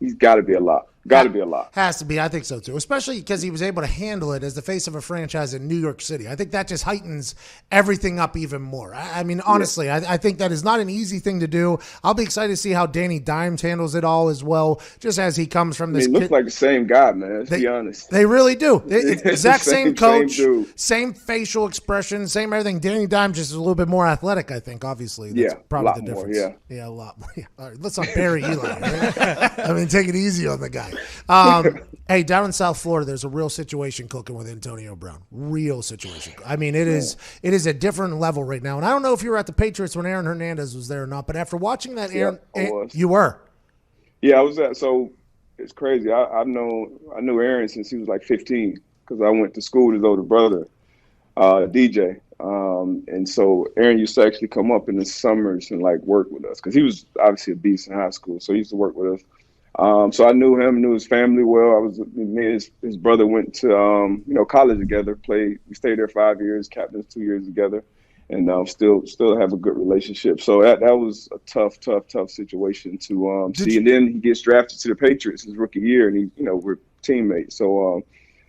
he's got to be a lot. Got to be a lot. Has to be. I think so, too, especially because he was able to handle it as the face of a franchise in New York City. I think that just heightens everything up even more. I mean, honestly, I think that is not an easy thing to do. I'll be excited to see how Danny Dimes handles it all as well, just as he comes from this. He looks like the same guy, man. Let's be honest. They really do. Exact same coach, same same facial expression, same everything. Danny Dimes just is a little bit more athletic, I think, obviously. That's probably the difference. More, yeah, a lot more. Yeah. All right, let's not bury Eli. Right? I mean, take it easy on the guy. Hey, down in South Florida, there's a real situation cooking with Antonio Brown. Real situation. I mean, it is a different level right now. And I don't know if you were at the Patriots when Aaron Hernandez was there or not, but after watching that, Aaron, I was. You were. Yeah, I was at. So it's crazy. I knew Aaron since he was like 15 because I went to school with his older brother, DJ. And so Aaron used to actually come up in the summers and like work with us because he was obviously a beast in high school. So he used to work with us. So I knew him, knew his family well. Me and his brother went to college together. We stayed there 5 years, captains 2 years together, and still have a good relationship. So that was a tough situation to see. And then he gets drafted to the Patriots his rookie year, and we're teammates. So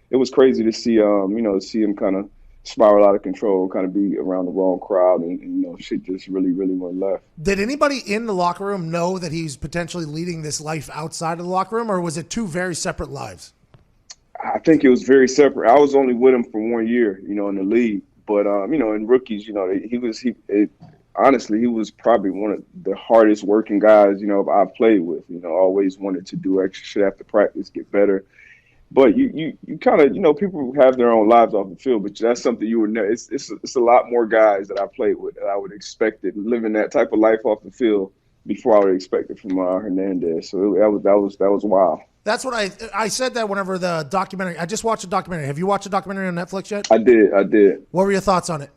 it was crazy to see him kind of spiral out of control, kind of be around the wrong crowd, and shit just really went left. Did anybody in the locker room know that he's potentially leading this life outside of the locker room, or was it two very separate lives? I think it was very separate. I was only with him for 1 year, in the league, but in rookies, honestly, he was probably one of the hardest working guys, I've played with. Always wanted to do extra shit after practice, get better. But you kind of, people have their own lives off the field, but that's something you would know. It's a lot more guys that I played with that I would expect it living that type of life off the field before I would expect it from Hernandez. So that was wild. That's what I said that whenever the documentary. I just watched a documentary. Have you watched a documentary on Netflix yet? I did. What were your thoughts on it?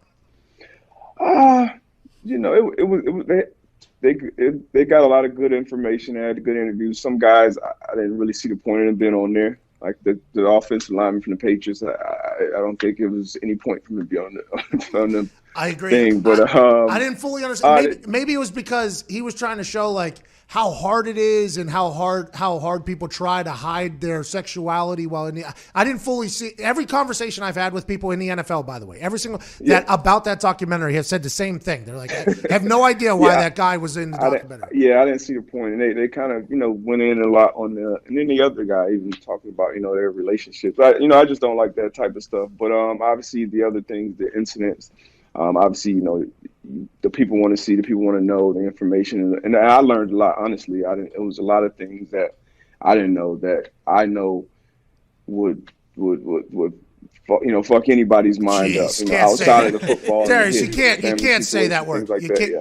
They got a lot of good information. They had good interviews. Some guys I didn't really see the point of them being on there. Like the offensive lineman from the Patriots, I don't think it was any point for him to be on the I agree. thing. But I didn't fully understand. Maybe it was because he was trying to show like how hard it is and how hard people try to hide their sexuality while I didn't fully see every conversation I've had with people in the NFL, by the way. Every single about that documentary have said the same thing. They're like, I have no idea why that guy was in the documentary. I didn't see the point. And they kind of, went in a lot on and then the other guy even talking about, their relationships. I just don't like that type of stuff. But obviously the other things, the incidents, obviously, the people want to see, the people want to know the information. And I learned a lot, honestly. It was a lot of things that I didn't know that I know would fuck anybody's mind up. Outside of the football. Darius, you can't say that word.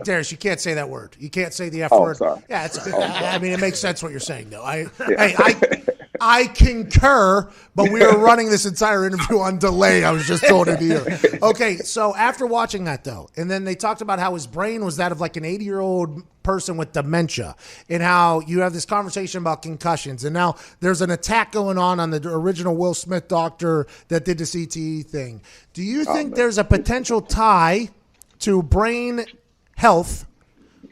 Darius, you can't say that word. You can't say the F word. Sorry. Yeah, I mean, it makes sense what you're saying, though. I concur, but we are running this entire interview on delay. I was just told it here. Okay, so after watching that, though, and then they talked about how his brain was that of like an 80-year-old person with dementia, and how you have this conversation about concussions, and now there's an attack going on the original Will Smith doctor that did the CTE thing. Do you think there's a potential tie to brain health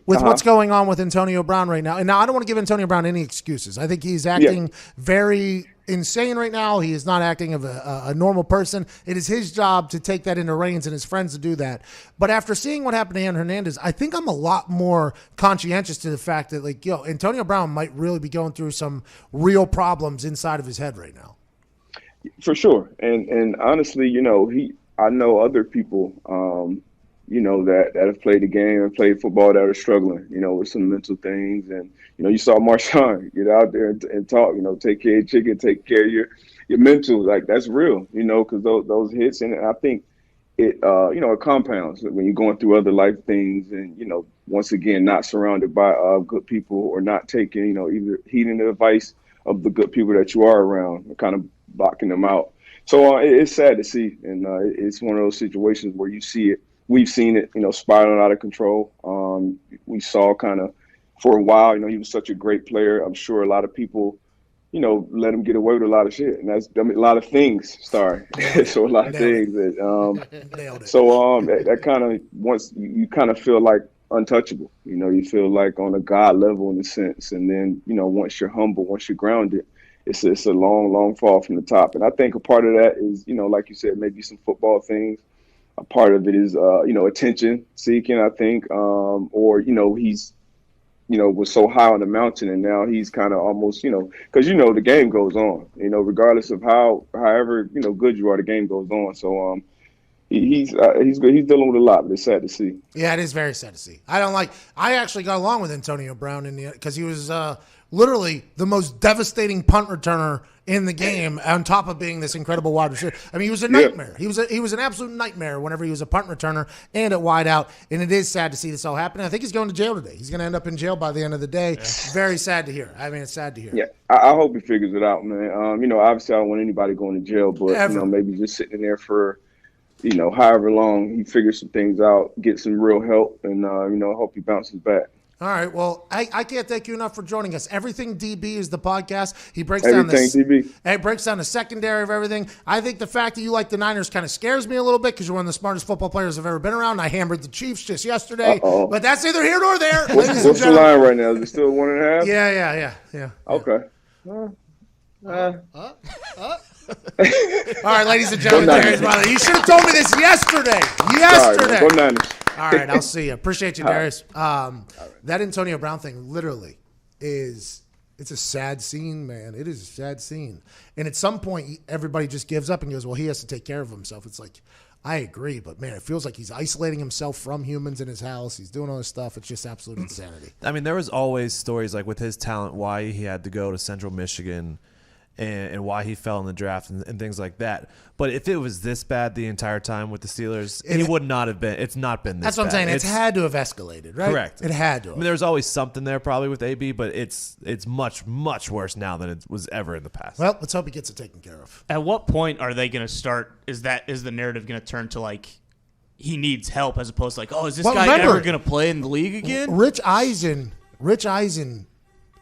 with what's going on with Antonio Brown right now? And now I don't want to give Antonio Brown any excuses. I think he's acting very insane right now. He is not acting of a normal person. It is his job to take that into reins and his friends to do that. But after seeing what happened to Aaron Hernandez, I think I'm a lot more conscientious to the fact that, Antonio Brown might really be going through some real problems inside of his head right now. For sure. And honestly, I know other people that have played the game and played football that are struggling, with some mental things. And, you saw Marshawn get out there and talk, take care of your chicken, take care of your mental. Like, that's real, because those hits. And I think it compounds when you're going through other life things and, once again, not surrounded by good people or not taking, either heeding the advice of the good people that you are around, kind of blocking them out. So it's sad to see. And it's one of those situations where you see it. We've seen it, spiraling out of control. We saw kind of for a while, he was such a great player. I'm sure a lot of people, let him get away with a lot of shit. And that's, a lot of things, so a lot of things. That kind of, once you kind of feel like untouchable, you feel like on a God level in a sense. And then, once you're humble, once you're grounded, it's a long, long fall from the top. And I think a part of that is, like you said, maybe some football things. A part of it is, attention seeking, I think, or, he's, was so high on the mountain and now he's kind of almost, because, the game goes on, regardless of however, good you are, the game goes on. So he's dealing with a lot, but it's sad to see. Yeah, it is very sad to see. I actually got along with Antonio Brown because he was literally the most devastating punt returner in the game, on top of being this incredible wide receiver. I mean, he was a nightmare. He was an absolute nightmare whenever he was a punt returner and at wide out. And it is sad to see this all happen. I think he's going to jail today. He's going to end up in jail by the end of the day. Yeah. Very sad to hear. I mean, it's sad to hear. Yeah, I hope he figures it out, man. Obviously I don't want anybody going to jail, but maybe just sitting in there for however long, he figures some things out, get some real help, and hope he bounces back. All right. Well, I can't thank you enough for joining us. Everything DB is the podcast. He breaks breaks down the secondary of everything. I think the fact that you like the Niners kind of scares me a little bit because you're one of the smartest football players I've ever been around. I hammered the Chiefs just yesterday, but that's neither here nor there. What's the line right now? Is it still 1.5? Yeah. Okay. All right, ladies and gentlemen, Darius Butler. You should have told me this yesterday. Sorry, go Niners. All right, I'll see you. Appreciate you, Darius. That Antonio Brown thing literally it's a sad scene, man. It is a sad scene. And at some point, everybody just gives up and goes, well, he has to take care of himself. It's like, I agree, but, man, it feels like he's isolating himself from humans in his house. He's doing all this stuff. It's just absolute insanity. I mean, there was always stories like with his talent, why he had to go to Central Michigan and why he fell in the draft and things like that. But if it was this bad the entire time with the Steelers, he would not have been. It's not been this bad. That's what I'm saying. It's had to have escalated, right? Correct. It had to have. I mean, there's always something there probably with AB, but it's much, much worse now than it was ever in the past. Well, let's hope he gets it taken care of. At what point are they going to start? Is the narrative going to turn to like he needs help as opposed to like, oh, is this guy ever going to play in the league again? Rich Eisen,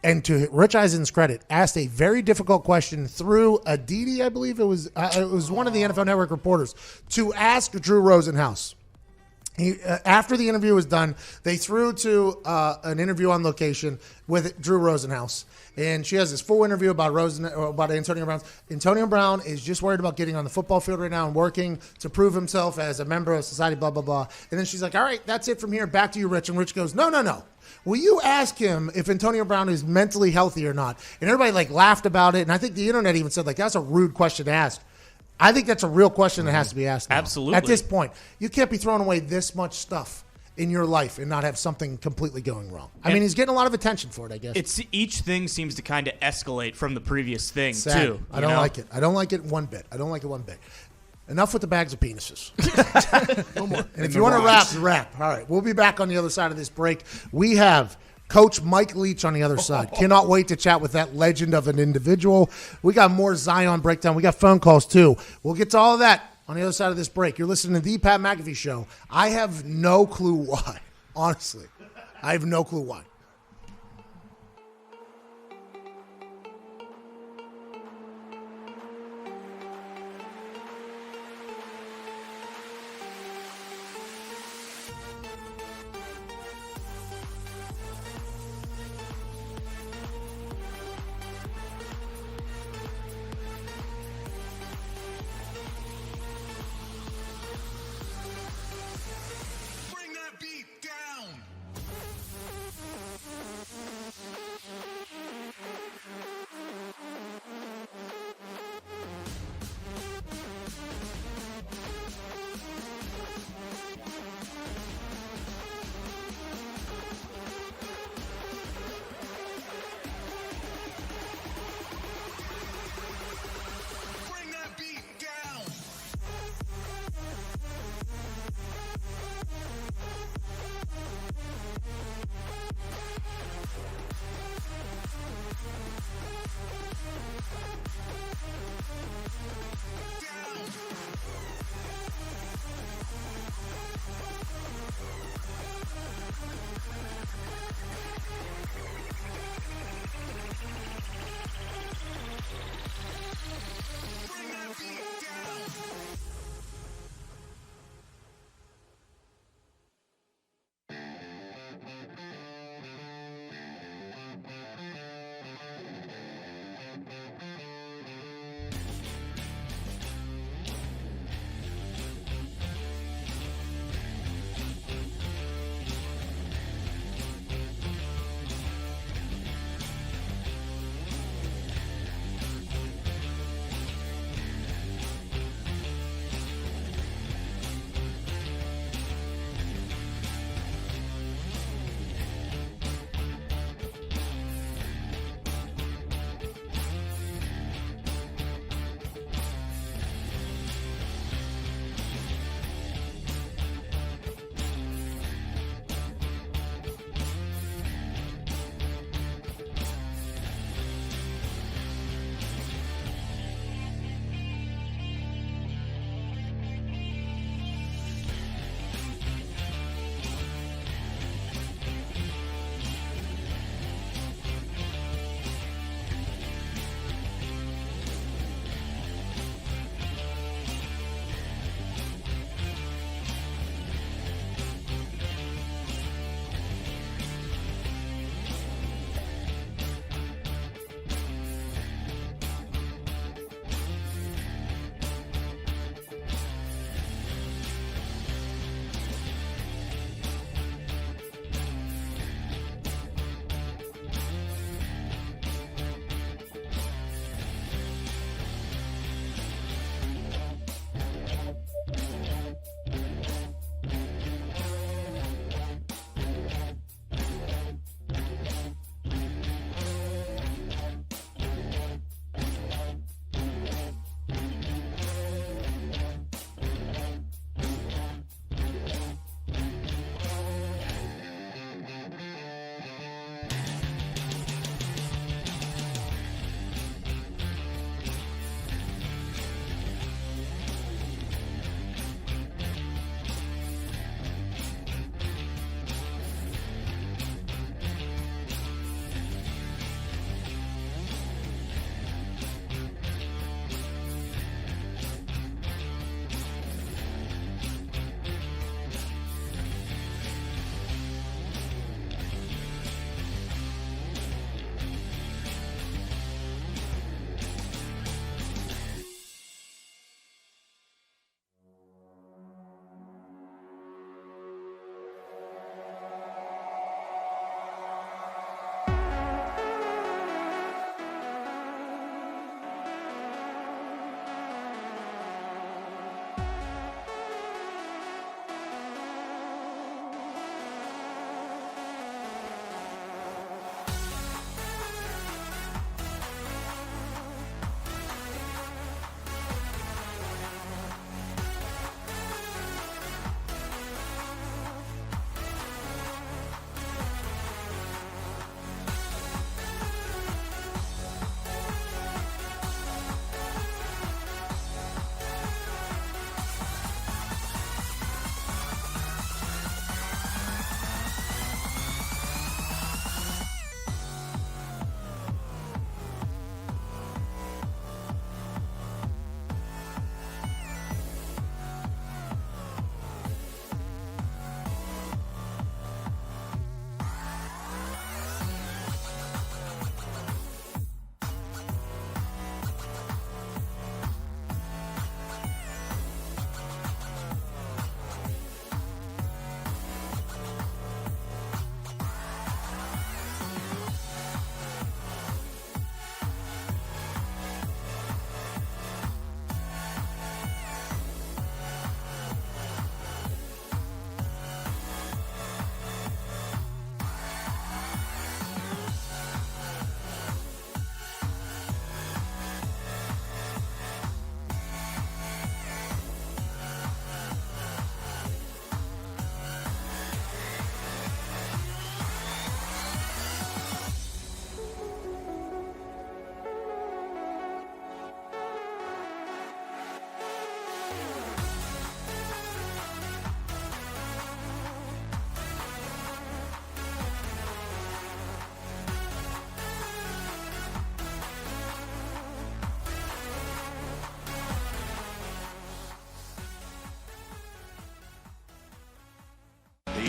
and to Rich Eisen's credit, asked a very difficult question through Aditi, I believe it was one of the NFL Network reporters, to ask Drew Rosenhaus. After the interview was done, they threw to an interview on location with Drew Rosenhaus, and she has this full interview about Antonio Brown. Antonio Brown is just worried about getting on the football field right now and working to prove himself as a member of society, blah, blah, blah. And then she's like, all right, that's it from here. Back to you, Rich. And Rich goes, no. Will you ask him if Antonio Brown is mentally healthy or not? And everybody laughed about it. And I think the internet even said that's a rude question to ask. I think that's a real question that has to be asked now. Absolutely. At this point, you can't be throwing away this much stuff in your life and not have something completely going wrong. I mean, he's getting a lot of attention for it, I guess. Each thing seems to kind of escalate from the previous thing, Sad. too. I don't like it. I don't like it one bit. Enough with the bags of penises. No more. And if you want to wrap. All right, we'll be back on the other side of this break. We have Coach Mike Leach on the other side. Cannot wait to chat with that legend of an individual. We got more Zion breakdown. We got phone calls, too. We'll get to all of that on the other side of this break. You're listening to the Pat McAfee Show. I have no clue why. Honestly, I have no clue why.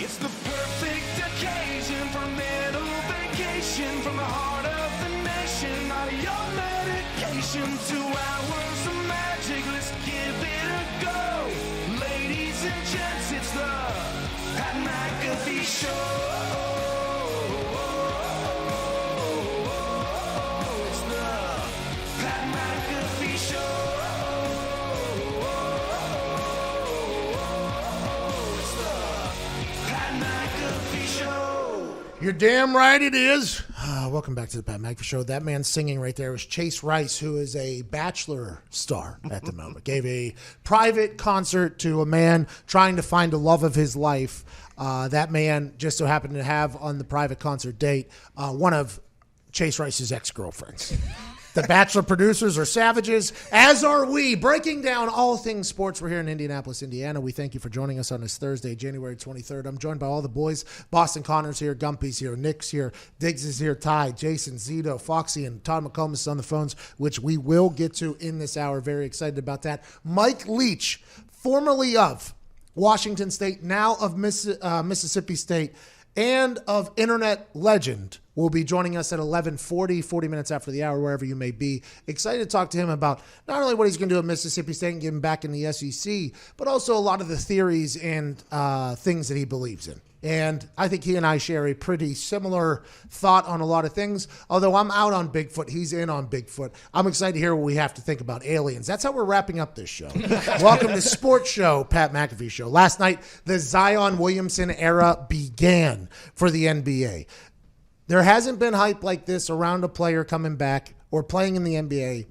It's the perfect occasion for mental vacation from the heart of the nation. Not your medication, 2 hours of magic. Let's give it a go. Ladies and gents, it's the Pat McAfee Show. It's the Pat McAfee Show. It's the Pat McAfee Show. You're damn right it is. Welcome back to the Pat McAfee Show. That man singing right there was Chase Rice, who is a Bachelor star at the moment. Gave a private concert to a man trying to find the love of his life. That man just so happened to have on the private concert date one of Chase Rice's ex-girlfriends. The Bachelor producers are savages, as are we. Breaking down all things sports. We're here in Indianapolis, Indiana. We thank you for joining us on this Thursday, January 23rd. I'm joined by all the boys. Boston Connor's here, Gumpy's here, Nick's here, Diggs is here, Ty, Jason, Zito, Foxy, and Todd McComas is on the phones, which we will get to in this hour. Very excited about that. Mike Leach, formerly of Washington State, now of Mississippi State, and of internet legend, will be joining us at 11:40, 40 minutes after the hour, wherever you may be. Excited to talk to him about not only what he's going to do at Mississippi State and get him back in the SEC, but also a lot of the theories and things that he believes in. And I think he and I share a pretty similar thought on a lot of things. Although I'm out on Bigfoot, he's in on Bigfoot. I'm excited to hear what we have to think about aliens. That's how we're wrapping up this show. Welcome to Sports Show, Pat McAfee Show. Last night, the Zion Williamson era began for the NBA. There hasn't been hype like this around a player coming back or playing in the NBA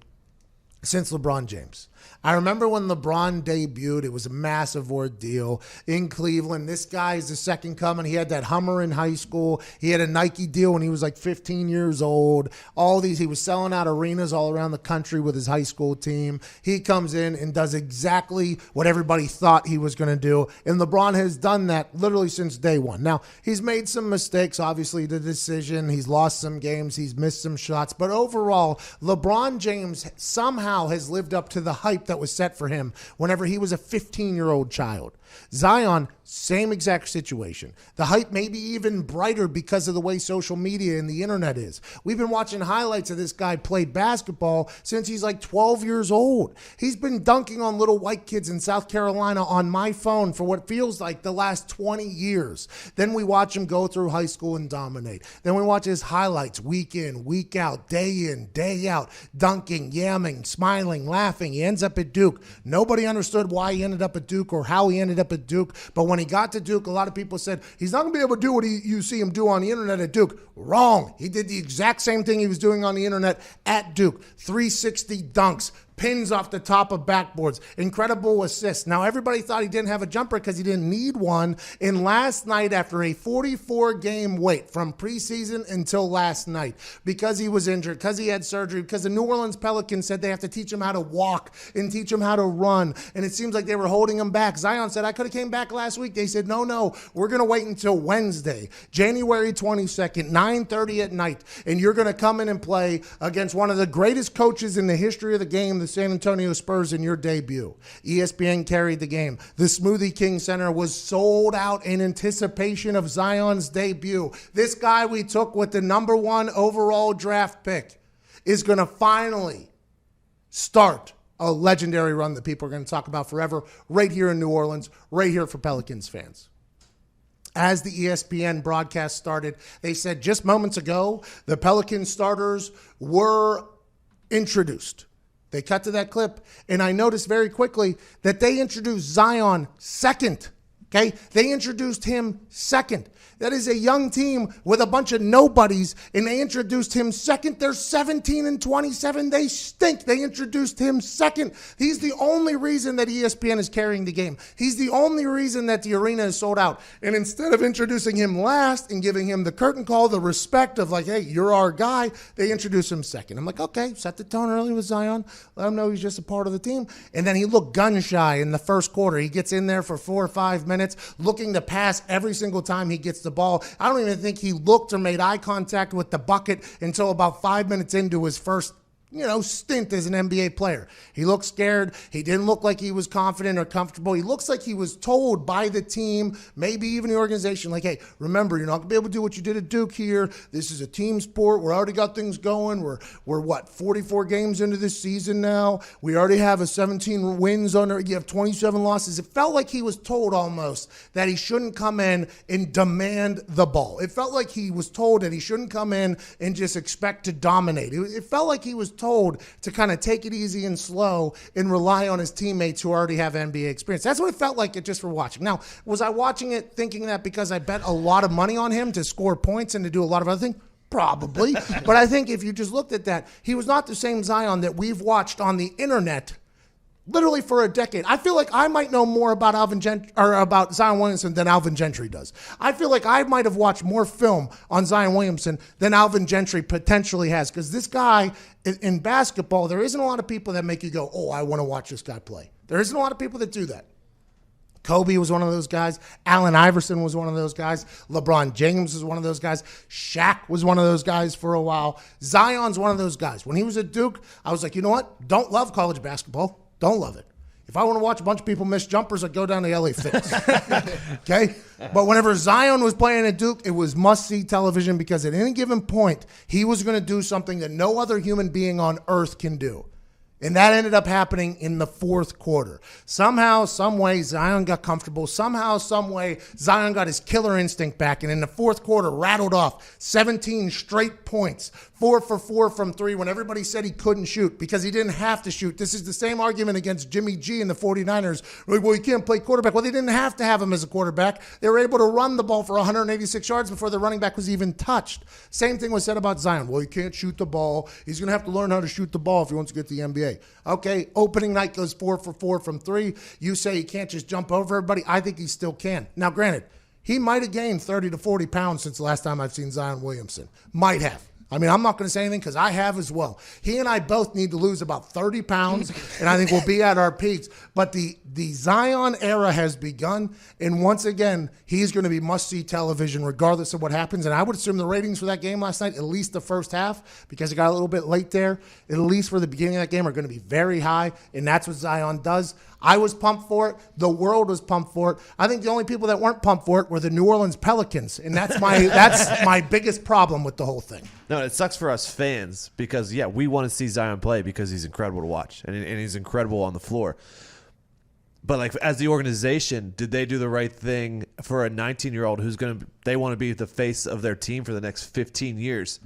since LeBron James. I remember when LeBron debuted, it was a massive ordeal in Cleveland. This guy is the second coming. He had that Hummer in high school. He had a Nike deal when he was like 15 years old. He was selling out arenas all around the country with his high school team. He comes in and does exactly what everybody thought he was going to do. And LeBron has done that literally since day one. Now, he's made some mistakes, obviously, the decision. He's lost some games. He's missed some shots. But overall, LeBron James somehow has lived up to the hype that was set for him whenever he was a 15-year-old child. Zion, same exact situation. The hype may be even brighter because of the way social media and the internet is. We've been watching highlights of this guy play basketball since he's like 12 years old. He's been dunking on little white kids in South Carolina on my phone for what feels like the last 20 years. Then we watch him go through high school and dominate. Then we watch his highlights week in, week out, day out, dunking, yamming, smiling, laughing. He ends up at Duke. Nobody understood why he ended up at Duke or how he ended up at Duke. But when he got to Duke, a lot of people said, he's not going to be able to do what you see him do on the internet at Duke. Wrong. He did the exact same thing he was doing on the internet at Duke. 360 dunks. Pins off the top of backboards. Incredible assists. Now, everybody thought he didn't have a jumper because he didn't need one. And last night, after a 44-game wait from preseason until last night, because he was injured, because he had surgery, because the New Orleans Pelicans said they have to teach him how to walk and teach him how to run. And it seems like they were holding him back. Zion said, I could have came back last week. They said, no, we're going to wait until Wednesday, January 22nd, 9:30 at night. And you're going to come in and play against one of the greatest coaches in the history of the game, the San Antonio Spurs, in your debut. ESPN carried the game. The Smoothie King Center was sold out in anticipation of Zion's debut. This guy we took with the #1 overall draft pick is going to finally start a legendary run that people are going to talk about forever right here in New Orleans, right here for Pelicans fans. As the ESPN broadcast started, they said just moments ago, the Pelicans starters were introduced. They cut to that clip, and I noticed very quickly that they introduced Zion second. Okay? They introduced him second. That is a young team with a bunch of nobodies, and they introduced him second. They're 17-27. They stink. They introduced him second. He's the only reason that ESPN is carrying the game. He's the only reason that the arena is sold out. And instead of introducing him last and giving him the curtain call, the respect of like, hey, you're our guy, they introduce him second. I'm like, okay, set the tone early with Zion. Let him know he's just a part of the team. And then he looked gun shy in the first quarter. He gets in there for 4 or 5 minutes, looking to pass every single time he gets the ball. I don't even think he looked or made eye contact with the bucket until about 5 minutes into his first stint as an NBA player. He looked scared. He didn't look like he was confident or comfortable. He looks like he was told by the team, maybe even the organization, like, hey, remember, you're not going to be able to do what you did at Duke here. This is a team sport. We already got things going. We're 44 games into this season now. We already have 17 wins under. You have 27 losses. It felt like he was told almost that he shouldn't come in and demand the ball. It felt like he was told that he shouldn't come in and just expect to dominate. It felt like he was told to kind of take it easy and slow and rely on his teammates who already have NBA experience. That's what it felt like just for watching. Now, was I watching it thinking that because I bet a lot of money on him to score points and to do a lot of other things? Probably. But I think if you just looked at that, he was not the same Zion that we've watched on the internet literally for a decade. I feel like I might know more about about Zion Williamson than Alvin Gentry does. I feel like I might have watched more film on Zion Williamson than Alvin Gentry potentially has, because this guy in basketball, there isn't a lot of people that make you go, oh, I want to watch this guy play. There isn't a lot of people that do that. Kobe was one of those guys. Allen Iverson was one of those guys. LeBron James was one of those guys. Shaq was one of those guys for a while. Zion's one of those guys. When he was at Duke, I was like, you know what? Don't love college basketball. Don't love it. If I want to watch a bunch of people miss jumpers, I'd go down to LA Fitness. Okay? But whenever Zion was playing at Duke, it was must-see television, because at any given point, he was going to do something that no other human being on earth can do. And that ended up happening in the fourth quarter. Somehow, some way, Zion got comfortable. Somehow, some way, Zion got his killer instinct back. And in the fourth quarter, rattled off 17 straight points, 4 for 4 from 3 when everybody said he couldn't shoot because he didn't have to shoot. This is the same argument against Jimmy G and the 49ers. Well, he can't play quarterback. Well, they didn't have to have him as a quarterback. They were able to run the ball for 186 yards before the running back was even touched. Same thing was said about Zion. Well, he can't shoot the ball. He's going to have to learn how to shoot the ball if he wants to get to the NBA. Okay, opening night goes 4 for 4 from 3. You say he can't just jump over everybody. I think he still can. Now, granted, he might have gained 30 to 40 pounds since the last time I've seen Zion Williamson. Might have. I mean, I'm not going to say anything because I have as well. He and I both need to lose about 30 pounds, and I think we'll be at our peaks. But the Zion era has begun, and once again, he's going to be must-see television regardless of what happens. And I would assume the ratings for that game last night, at least the first half, because it got a little bit late there, at least for the beginning of that game, are going to be very high, and that's what Zion does. I was pumped for it. The world was pumped for it. I think the only people that weren't pumped for it were the New Orleans Pelicans, and that's my biggest problem with the whole thing. No, it sucks for us fans because, yeah, we want to see Zion play because he's incredible to watch, and he's incredible on the floor. But, like, as the organization, did they do the right thing for a 19-year-old who's they want to be the face of their team for the next 15 years?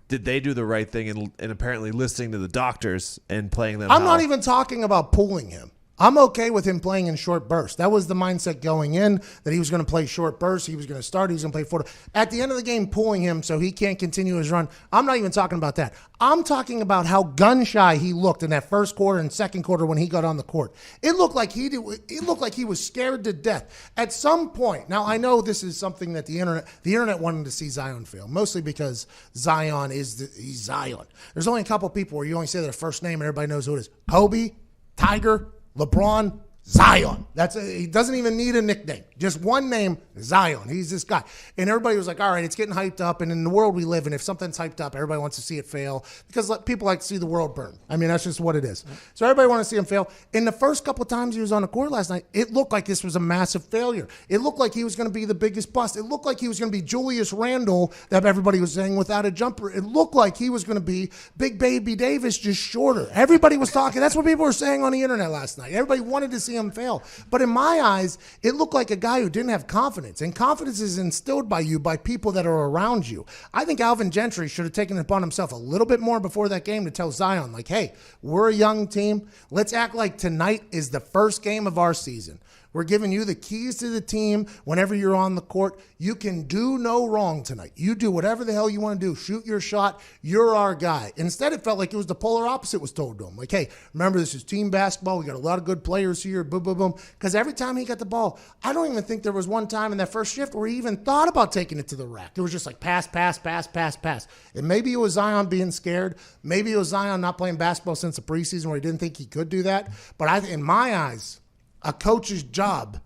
Did they do the right thing in apparently listening to the doctors and playing them? I'm not even talking about pulling him. I'm okay with him playing in short bursts. That was the mindset going in, that he was going to play short bursts. He was going to start. He was going to play 4. At the end of the game, pulling him so he can't continue his run. I'm not even talking about that. I'm talking about how gun-shy he looked in that first quarter and second quarter when he got on the court. It looked like he was scared to death. At some point, now I know this is something that the internet wanted to see Zion fail, mostly because Zion he's Zion. There's only a couple people where you only say their first name and everybody knows who it is. Kobe, Tiger, LeBron, Zion. He doesn't even need a nickname. Just one name, Zion. He's this guy. And everybody was like, all right, it's getting hyped up. And in the world we live in, if something's hyped up, everybody wants to see it fail because people like to see the world burn. I mean, that's just what it is. So everybody wants to see him fail. In the first couple of times he was on the court last night, it looked like this was a massive failure. It looked like he was going to be the biggest bust. It looked like he was going to be Julius Randle that everybody was saying without a jumper. It looked like he was going to be Big Baby Davis, just shorter. Everybody was talking. That's what people were saying on the internet last night. Everybody wanted to see him fail. But in my eyes, it looked like a guy who didn't have confidence. And confidence is instilled by you by people that are around you. I think Alvin Gentry should have taken it upon himself a little bit more before that game to tell Zion, like, hey, we're a young team. Let's act like tonight is the first game of our season. We're giving you the keys to the team whenever you're on the court. You can do no wrong tonight. You do whatever the hell you want to do. Shoot your shot. You're our guy. Instead, it felt like it was the polar opposite was told to him. Like, hey, remember, this is team basketball. We got a lot of good players here. Boom, boom, boom. Because every time he got the ball, I don't even think there was one time in that first shift where he even thought about taking it to the rack. It was just like pass, pass, pass, pass, pass. And maybe it was Zion being scared. Maybe it was Zion not playing basketball since the preseason where he didn't think he could do that. But in my eyes, a coach's job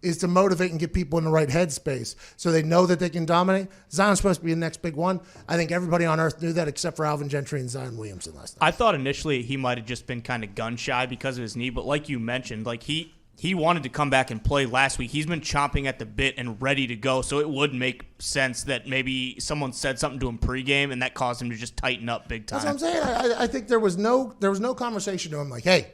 is to motivate and get people in the right headspace so they know that they can dominate. Zion's supposed to be the next big one. I think everybody on earth knew that except for Alvin Gentry and Zion Williamson last night. I thought initially he might have just been kind of gun shy because of his knee, but like you mentioned, like he wanted to come back and play last week. He's been chomping at the bit and ready to go, so it would make sense that maybe someone said something to him pregame and that caused him to just tighten up big time. That's what I'm saying. I think there was no conversation to him like, hey,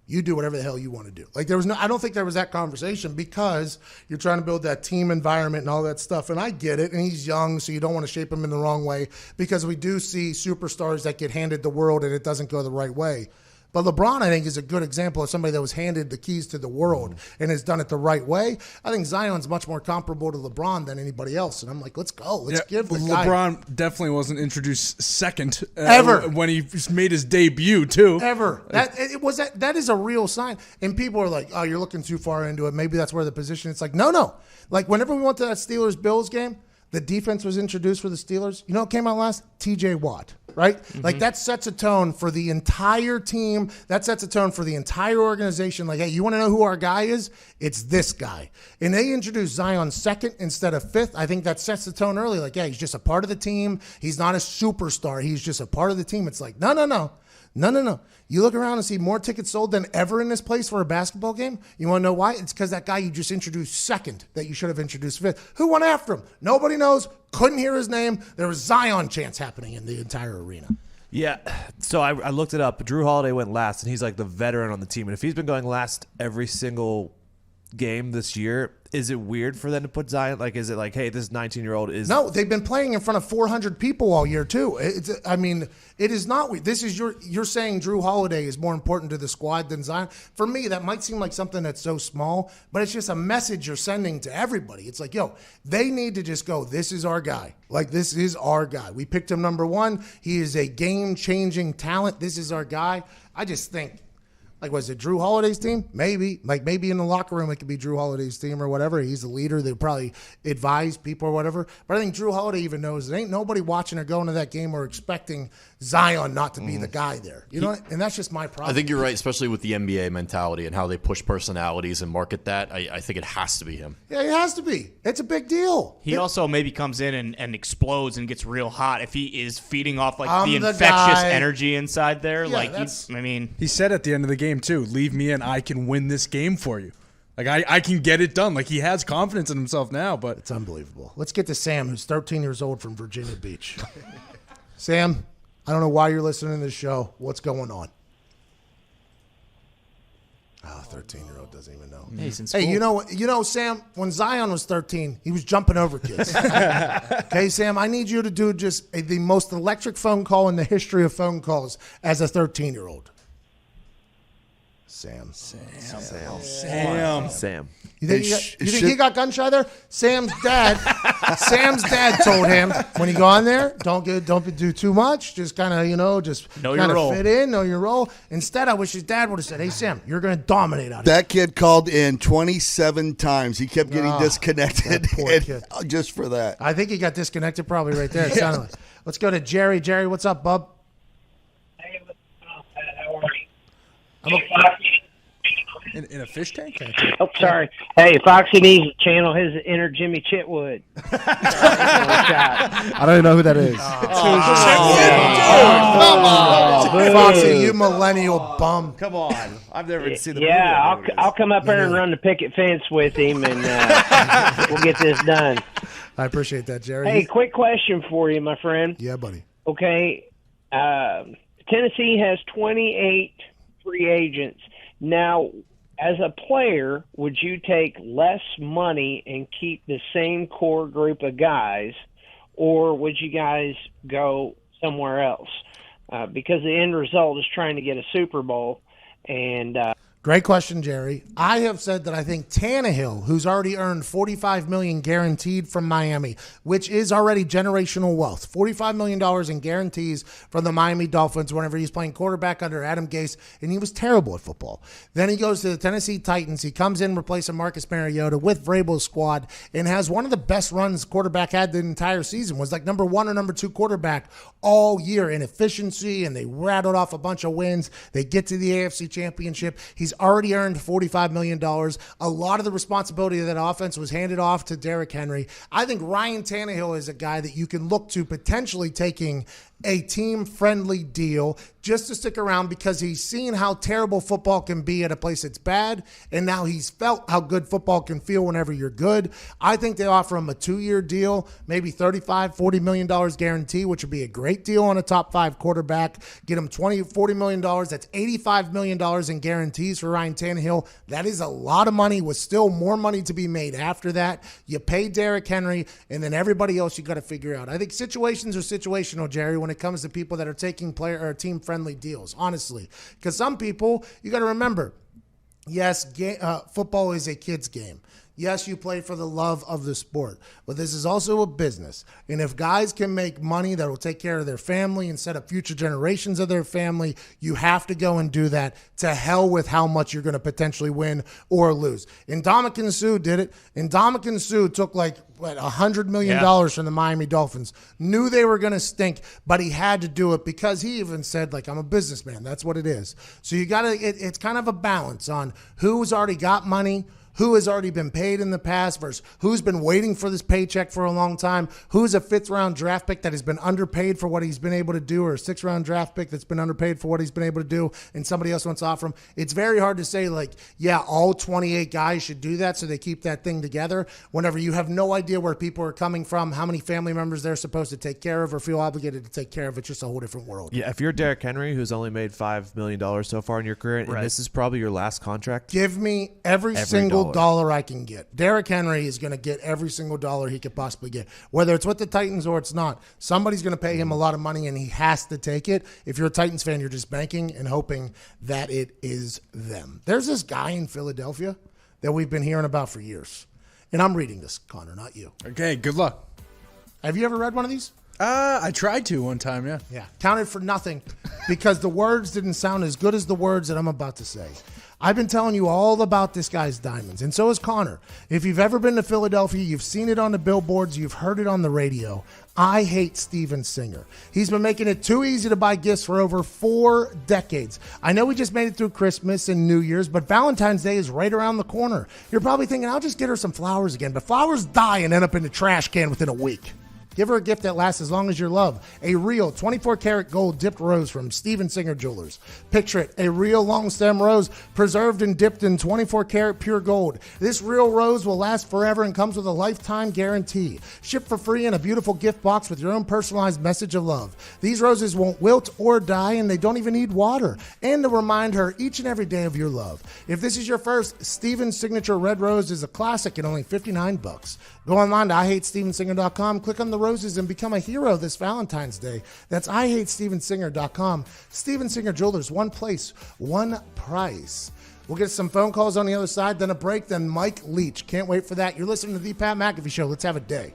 you do whatever the hell you want to do. Like I don't think there was that conversation because you're trying to build that team environment and all that stuff. And I get it. And he's young, so you don't want to shape him in the wrong way because we do see superstars that get handed the world and it doesn't go the right way. But LeBron, I think, is a good example of somebody that was handed the keys to the world and has done it the right way. I think Zion's much more comparable to LeBron than anybody else. And I'm like, let's go. Let's give the guy. LeBron definitely wasn't introduced second ever when he made his debut, too. Ever. That is a real sign. And people are like, oh, you're looking too far into it. Maybe that's where the position. It's like, no. Like, whenever we went to that Steelers-Bills game, the defense was introduced for the Steelers. You know what came out last? T.J. Watt, right? Mm-hmm. Like, that sets a tone for the entire team. That sets a tone for the entire organization. Like, hey, you want to know who our guy is? It's this guy. And they introduced Zion second instead of fifth. I think that sets the tone early. Like, yeah, he's just a part of the team. He's not a superstar. He's just a part of the team. It's like, no. You look around and see more tickets sold than ever in this place for a basketball game. You want to know why? It's because that guy you just introduced second that you should have introduced fifth. Who went after him? Nobody knows. Couldn't hear his name. There was Zion chants happening in the entire arena. Yeah, so I looked it up. Drew Holiday went last, and he's like the veteran on the team. And if he's been going last every single game this year, is it weird for them to put Zion? Like, is it like, hey, this 19-year-old is... No, they've been playing in front of 400 people all year, too. It is not weird. This is you're saying Drew Holiday is more important to the squad than Zion. For me, that might seem like something that's so small, but it's just a message you're sending to everybody. It's like, yo, they need to just go, this is our guy. Like, this is our guy. We picked him number one. He is a game-changing talent. This is our guy. I just think... Like, was it Drew Holiday's team? Maybe. Like, maybe in the locker room it could be Drew Holiday's team or whatever. He's the leader. They'll probably advise people or whatever. But I think Drew Holiday even knows there ain't nobody watching or going to that game or expecting Zion not to be the guy there. You know, and that's just my problem. I think you're right, especially with the NBA mentality and how they push personalities and market that. I think it has to be him. Yeah, it has to be. It's a big deal. He also maybe comes in and explodes and gets real hot if he is feeding off like the infectious energy inside there. Yeah, like, he said at the end of the game too, "Leave me in. I can win this game for you. Like I can get it done." Like, he has confidence in himself now, but it's unbelievable. Let's get to Sam, who's 13 years old from Virginia Beach. Sam, I don't know why you're listening to this show. What's going on? Oh, 13-year-old doesn't even know. Hey, you know, Sam, when Zion was 13, he was jumping over kids. Okay, Sam, I need you to do just the most electric phone call in the history of phone calls as a 13-year-old. Sam. You think he got gun shy there? Sam's dad told him when you go on there, don't do too much. Just kind of, just know your role. Fit in, know your role. Instead, I wish his dad would have said, "Hey, Sam, you're going to dominate out here." That kid called in 27 times. He kept getting disconnected. That poor kid. Just for that. I think he got disconnected probably right there. It sounded like. Let's go to Jerry. Jerry, what's up, bub? Hey, what's up, Pat? How are you? in a fish tank? Oh, sorry. Hey, Foxy needs to channel his inner Jimmy Chitwood. I don't even know who that is. Foxy, you millennial bum. Come on. I've never seen the movie. I'll come up there and run the picket fence with him, and we'll get this done. I appreciate that, Jerry. Hey, quick question for you, my friend. Yeah, buddy. Okay. Tennessee has 28 free agents. Now, as a player, would you take less money and keep the same core group of guys, or would you guys go somewhere else? Because the end result is trying to get a Super Bowl. And great question, Jerry. I have said that I think Tannehill, who's already earned $45 million guaranteed from Miami, which is already generational wealth, $45 million in guarantees from the Miami Dolphins whenever he's playing quarterback under Adam Gase, and he was terrible at football. Then he goes to the Tennessee Titans. He comes in replacing Marcus Mariota with Vrabel's squad and has one of the best runs quarterback had the entire season. Was like number 1 or number 2 quarterback all year in efficiency, and they rattled off a bunch of wins. They get to the AFC Championship. He's already earned $45 million. A lot of the responsibility of that offense was handed off to Derrick Henry. I think Ryan Tannehill is a guy that you can look to potentially taking a team-friendly deal just to stick around because he's seen how terrible football can be at a place that's bad, and now he's felt how good football can feel whenever you're good. I think they offer him a 2-year deal, maybe $40 million guarantee, which would be a great deal on a top 5 quarterback. Get him $40 million. That's $85 million in guarantees for Ryan Tannehill. That is a lot of money with still more money to be made after that. You pay Derrick Henry, and then everybody else you got to figure out. I think situations are situational, Jerry, when it comes to people that are taking player or team-friendly deals, honestly. Because some people, you got to remember, yes, football is a kid's game. Yes, you play for the love of the sport, but this is also a business. And if guys can make money that will take care of their family and set up future generations of their family, you have to go and do that. To hell with how much you're going to potentially win or lose. Ndamukong Suh did it. Ndamukong Suh took $100 million from the Miami Dolphins. Knew they were going to stink, but he had to do it because he even said, I'm a businessman. That's what it is. So you got to, it's kind of a balance on who's already got money, who has already been paid in the past versus who's been waiting for this paycheck for a long time, who's a 5th-round draft pick that has been underpaid for what he's been able to do, or a 6th-round draft pick that's been underpaid for what he's been able to do, and somebody else wants to offer him. It's very hard to say, all 28 guys should do that so they keep that thing together whenever you have no idea where people are coming from, how many family members they're supposed to take care of or feel obligated to take care of. It's just a whole different world. Yeah, if you're Derrick Henry, who's only made $5 million so far in your career, and this is probably your last contract, give me every single dollar I can get. Derrick Henry is going to get every single dollar he could possibly get, whether it's with the Titans or it's not. Somebody's going to pay him a lot of money, and he has to take it. If you're a Titans fan, you're just banking and hoping that it is them. There's this guy in Philadelphia that we've been hearing about for years, and I'm reading this, Connor, not you. Okay, good luck. Have you ever read one of these? I tried to one time, yeah. Yeah, counted for nothing because the words didn't sound as good as the words that I'm about to say. I've been telling you all about this guy's diamonds, and so has Connor. If you've ever been to Philadelphia, you've seen it on the billboards, you've heard it on the radio. I hate Steven Singer. He's been making it too easy to buy gifts for over 4 decades. I know we just made it through Christmas and New Year's, but Valentine's Day is right around the corner. You're probably thinking, I'll just get her some flowers again, but flowers die and end up in the trash can within a week. Give her a gift that lasts as long as your love. A real 24-karat gold dipped rose from Steven Singer Jewelers. Picture it, a real long stem rose preserved and dipped in 24-karat pure gold. This real rose will last forever and comes with a lifetime guarantee. Shipped for free in a beautiful gift box with your own personalized message of love. These roses won't wilt or die, and they don't even need water. And to remind her each and every day of your love. If this is your first, Steven's Signature Red Rose is a classic at only $59. Go online to IHateStevenSinger.com, click on the roses, and become a hero this Valentine's Day. That's IHateStevenSinger.com. Steven Singer Jewelers, one place, one price. We'll get some phone calls on the other side, then a break, then Mike Leach. Can't wait for that. You're listening to the Pat McAfee Show. Let's have a day.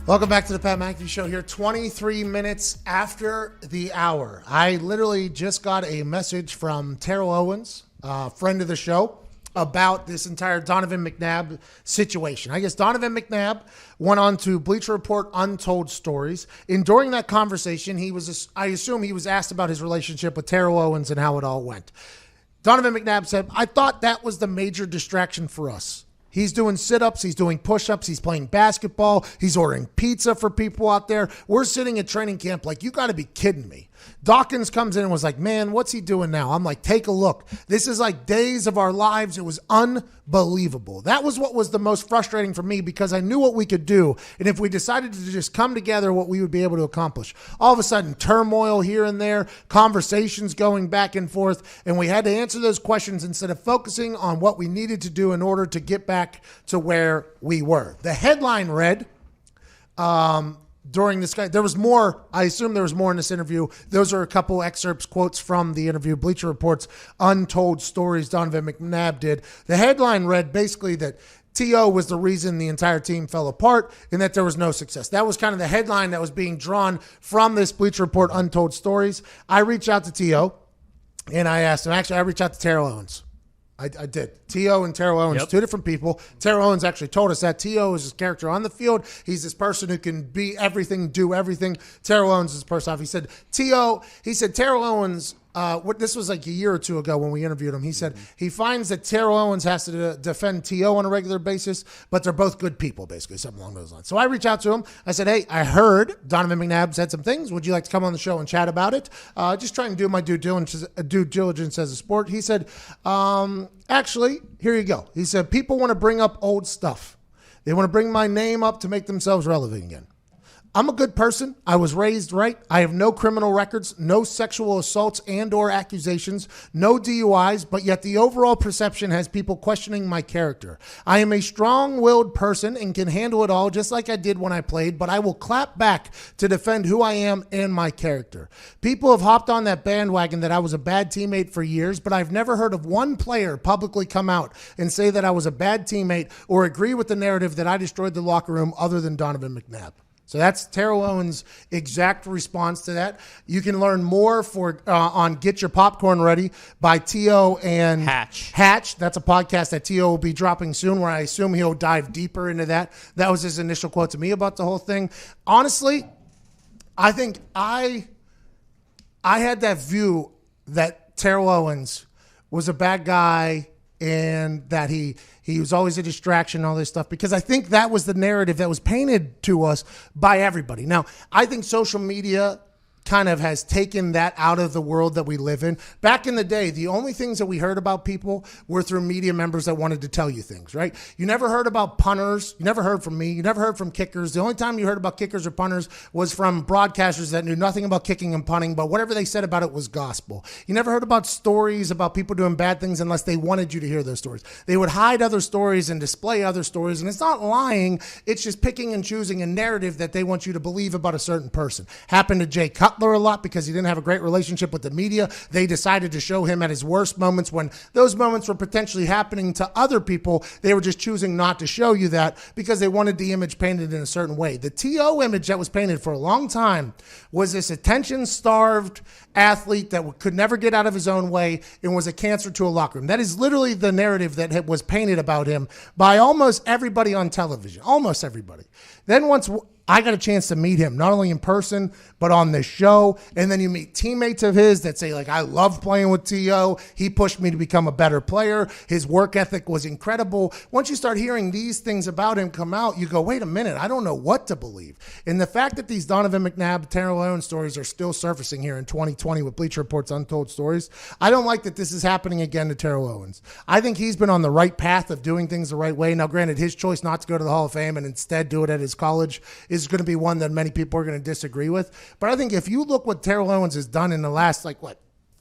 Welcome back to the Pat McAfee Show here, 23 minutes after the hour. I literally just got a message from Terrell Owens, a friend of the show, about this entire Donovan McNabb situation. I guess Donovan McNabb went on to Bleacher Report Untold Stories. And during that conversation, I assume he was asked about his relationship with Terrell Owens and how it all went. Donovan McNabb said, I thought that was the major distraction for us. He's doing sit-ups, he's doing push-ups, he's playing basketball, he's ordering pizza for people out there. We're sitting at training camp like, you got to be kidding me. Dawkins comes in and was like, man, what's he doing now? I'm like, take a look. This is like days of our lives. It was unbelievable. That was what was the most frustrating for me because I knew what we could do. And if we decided to just come together, what we would be able to accomplish. All of a sudden, turmoil here and there, conversations going back and forth. And we had to answer those questions instead of focusing on what we needed to do in order to get back to where we were. The headline read, during this guy, there was more. I assume there was more in this interview. Those are a couple excerpts, quotes from the interview. Bleacher Report's Untold Stories Donovan McNabb did. The headline read basically that T.O. was the reason the entire team fell apart and that there was no success. That was kind of the headline that was being drawn from this Bleacher Report Untold Stories. I reached out to T.O. and I asked him. Actually, I reached out to Terrell Owens. I did. T.O. and Terrell Owens, two different people. Terrell Owens actually told us that T.O. is his character on the field. He's this person who can be everything, do everything. Terrell Owens is the person off. He said, Terrell Owens, this was like a year or two ago when we interviewed him. He said he finds that Terrell Owens has to defend T.O. on a regular basis, but they're both good people, basically, something along those lines. So I reached out to him. I said, hey, I heard Donovan McNabb said some things. Would you like to come on the show and chat about it? Just trying to do my due diligence as a sport. He said, actually, here you go. He said, people want to bring up old stuff. They want to bring my name up to make themselves relevant again. I'm a good person. I was raised right. I have no criminal records, no sexual assaults and or accusations, no DUIs, but yet the overall perception has people questioning my character. I am a strong-willed person and can handle it all just like I did when I played, but I will clap back to defend who I am and my character. People have hopped on that bandwagon that I was a bad teammate for years, but I've never heard of one player publicly come out and say that I was a bad teammate or agree with the narrative that I destroyed the locker room other than Donovan McNabb. So that's Terrell Owens' exact response to that. You can learn more on Get Your Popcorn Ready by T.O. and Hatch. That's a podcast that T.O. will be dropping soon where I assume he'll dive deeper into that. That was his initial quote to me about the whole thing. Honestly, I think I had that view that Terrell Owens was a bad guy and that he was always a distraction and all this stuff, because I think that was the narrative that was painted to us by everybody. Now, I think social media kind of has taken that out of the world that we live in. Back in the day, the only things that we heard about people were through media members that wanted to tell you things, right? You never heard about punters. You never heard from me. You never heard from kickers. The only time you heard about kickers or punters was from broadcasters that knew nothing about kicking and punting, but whatever they said about it was gospel. You never heard about stories about people doing bad things unless they wanted you to hear those stories. They would hide other stories and display other stories, and it's not lying. It's just picking and choosing a narrative that they want you to believe about a certain person. Happened to Jay Cutler a lot because he didn't have a great relationship with the media. They decided to show him at his worst moments when those moments were potentially happening to other people. They were just choosing not to show you that because they wanted the image painted in a certain way. The T.O. image that was painted for a long time was this attention-starved athlete that could never get out of his own way and was a cancer to a locker room. That is literally the narrative that was painted about him by almost everybody on television, almost everybody. Then once I got a chance to meet him, not only in person, but on this show. And then you meet teammates of his that say, like, I love playing with T.O. He pushed me to become a better player. His work ethic was incredible. Once you start hearing these things about him come out, you go, wait a minute, I don't know what to believe. And the fact that these Donovan McNabb, Terrell Owens stories are still surfacing here in 2020 with Bleacher Report's Untold Stories, I don't like that this is happening again to Terrell Owens. I think he's been on the right path of doing things the right way. Now, granted, his choice not to go to the Hall of Fame and instead do it at his college is going to be one that many people are going to disagree with. But I think if you look what Terrell Owens has done in the last,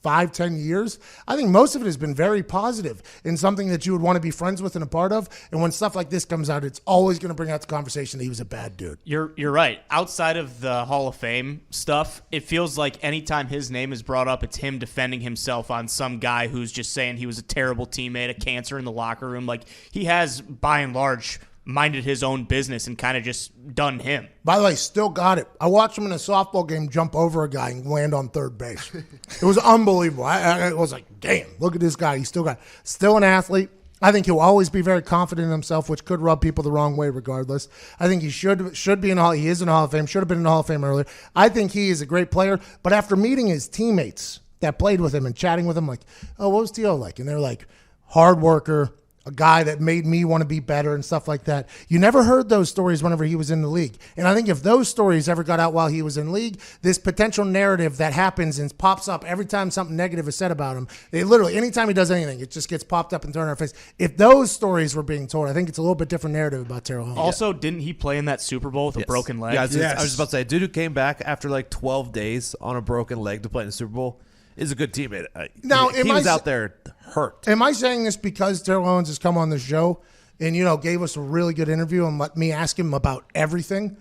5-10 years, I think most of it has been very positive and something that you would want to be friends with and a part of. And when stuff like this comes out, it's always going to bring out the conversation that he was a bad dude. You're right. Outside of the Hall of Fame stuff, it feels like anytime his name is brought up, it's him defending himself on some guy who's just saying he was a terrible teammate, a cancer in the locker room. Like, he has, by and large, minded his own business and kind of just done him. By the way, still got it. I watched him in a softball game jump over a guy and land on third base. It was unbelievable. I was like, damn, look at this guy. He still got it. Still an athlete. I think he'll always be very confident in himself, which could rub people the wrong way regardless. I think he should be in the Hall. He is in the Hall of Fame. Should have been in the Hall of Fame earlier. I think he is a great player. But after meeting his teammates that played with him and chatting with him, like, oh, what was T.O. like? And they're like, hard worker, a guy that made me want to be better and stuff like that. You never heard those stories whenever he was in the league. And I think if those stories ever got out while he was in league, this potential narrative that happens and pops up every time something negative is said about him, they literally, anytime he does anything, it just gets popped up and thrown in our face. If those stories were being told, I think it's a little bit different narrative about Terrell Holmes. Also, didn't he play in that Super Bowl with a broken leg? Yeah, I was just about to say, dude who came back after like 12 days on a broken leg to play in the Super Bowl is a good teammate. Now, he was out there hurt. Am I saying this because Terrell Owens has come on the show and, gave us a really good interview and let me ask him about everything?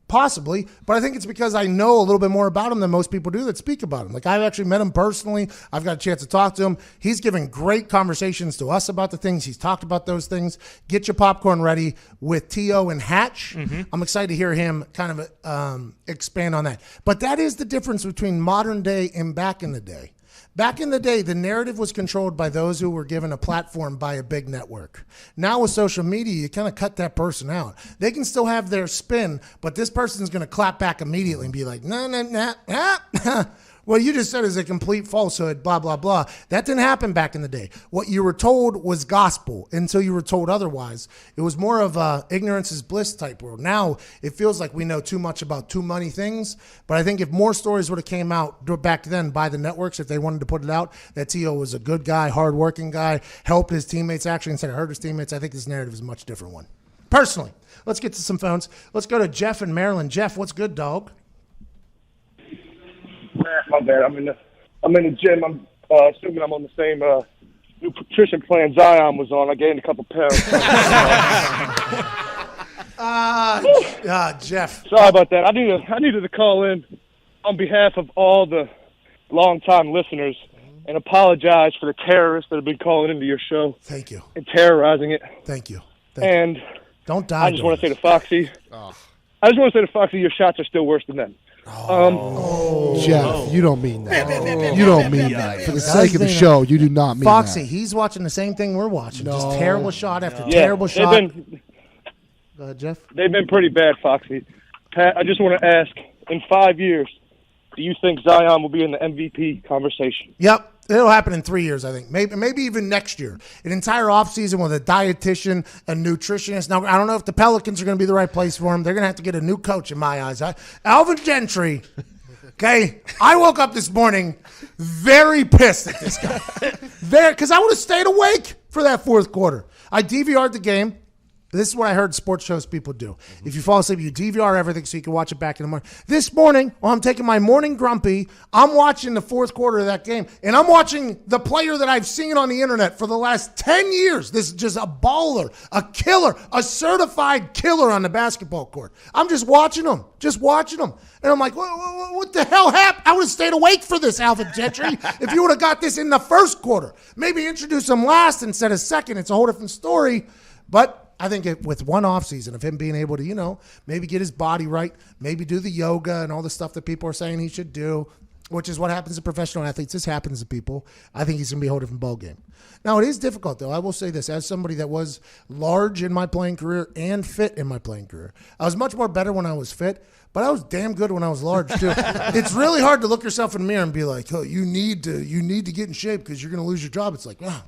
Possibly, but I think it's because I know a little bit more about him than most people do that speak about him. Like, I've actually met him personally. I've got a chance to talk to him. He's given great conversations to us about the things. He's talked about those things. Get your popcorn ready with T.O. and Hatch. Mm-hmm. I'm excited to hear him kind of expand on that. But that is the difference between modern day and back in the day. Back in the day, the narrative was controlled by those who were given a platform by a big network. Now with social media, you kind of cut that person out. They can still have their spin, but this person's going to clap back immediately and be like, nah. What you just said is a complete falsehood, blah, blah, blah. That didn't happen back in the day. What you were told was gospel until you were told otherwise. It was more of a ignorance is bliss type world. Now it feels like we know too much about too many things, but I think if more stories would have came out back then by the networks, if they wanted to put it out, that T.O. was a good guy, hardworking guy, helped his teammates actually instead of hurt his teammates, I think this narrative is a much different one. Personally, let's get to some phones. Let's go to Jeff in Maryland. Jeff, what's good, dog? My bad. I'm in the gym. I'm assuming I'm on the same nutrition plan Zion was on. I gained a couple pounds. Jeff. Sorry about that. I needed to call in on behalf of all the longtime listeners and apologize for the terrorists that have been calling into your show. Thank you. And terrorizing it. Thank you. And don't die. I just want to say to Foxy. Your shots are still worse than them. Jeff, you don't mean that. You don't mean that. For the sake of the show, you do not mean Foxy, that. he's watching the same thing we're watching. No. Just terrible shot after terrible shot. Go ahead, Jeff. They've been pretty bad, Foxy. Pat, I just want to ask, in 5 years, do you think Zion will be in the MVP conversation? Yep. It'll happen in 3 years, I think. Maybe even next year. An entire offseason with a dietitian, a nutritionist. Now, I don't know if the Pelicans are going to be the right place for him. They're going to have to get a new coach in my eyes. Alvin Gentry, okay, I woke up this morning very pissed at this guy. Because I would have stayed awake for that fourth quarter. I DVR'd the game. This is what I heard sports shows people do. If you fall asleep, you DVR everything so you can watch it back in the morning. This morning, while I'm taking my morning grumpy, I'm watching the fourth quarter of that game, and I'm watching the player that I've seen on the internet for the last 10 years. This is just a baller, a killer, a certified killer on the basketball court. I'm just watching him. And I'm like, what the hell happened? I would have stayed awake for this, Alvin Gentry, if you would have got this in the first quarter. Maybe introduce him last instead of second. It's a whole different story. But I think with one offseason of him being able to, maybe get his body right, maybe do the yoga and all the stuff that people are saying he should do, which is what happens to professional athletes. This happens to people. I think he's going to be a whole different ballgame. Now, it is difficult, though. I will say this. As somebody that was large in my playing career and fit in my playing career, I was much more better when I was fit, but I was damn good when I was large, too. It's really hard to look yourself in the mirror and be like, oh, you need to get in shape because you're going to lose your job. It's like, wow.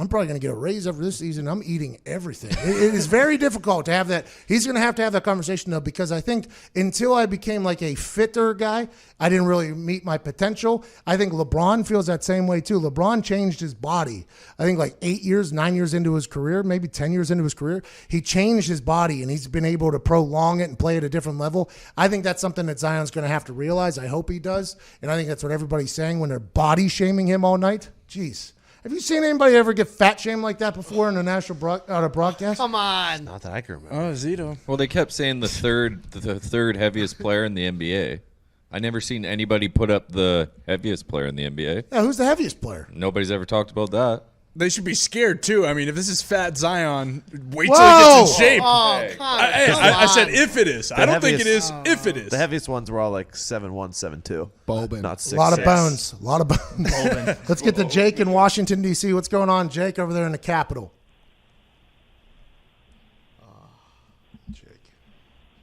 I'm probably going to get a raise after this season. I'm eating everything. It is very difficult to have that. He's going to have that conversation, though, because I think until I became like a fitter guy, I didn't really meet my potential. I think LeBron feels that same way, too. LeBron changed his body. I think like 9 years into his career, maybe 10 years into his career, he changed his body, and he's been able to prolong it and play at a different level. I think that's something that Zion's going to have to realize. I hope he does, and I think that's what everybody's saying when they're body shaming him all night. Jeez. Have you seen anybody ever get fat shamed like that before in a national broadcast? Come on. Not that I can remember. Oh, Zito. Well, they kept saying the third heaviest player in the NBA. I never seen anybody put up the heaviest player in the NBA. Yeah, who's the heaviest player? Nobody's ever talked about that. They should be scared too. I mean, if this is Fat Zion, wait till Whoa! he gets in shape. Oh, I said if it is. I don't think it is. If it is. The heaviest ones were all like 7'1", 7'2". Bobin. Not 6'6". A lot of bones. A lot of bones. Let's get to Jake in Washington, D.C. What's going on, Jake, over there in the Capitol?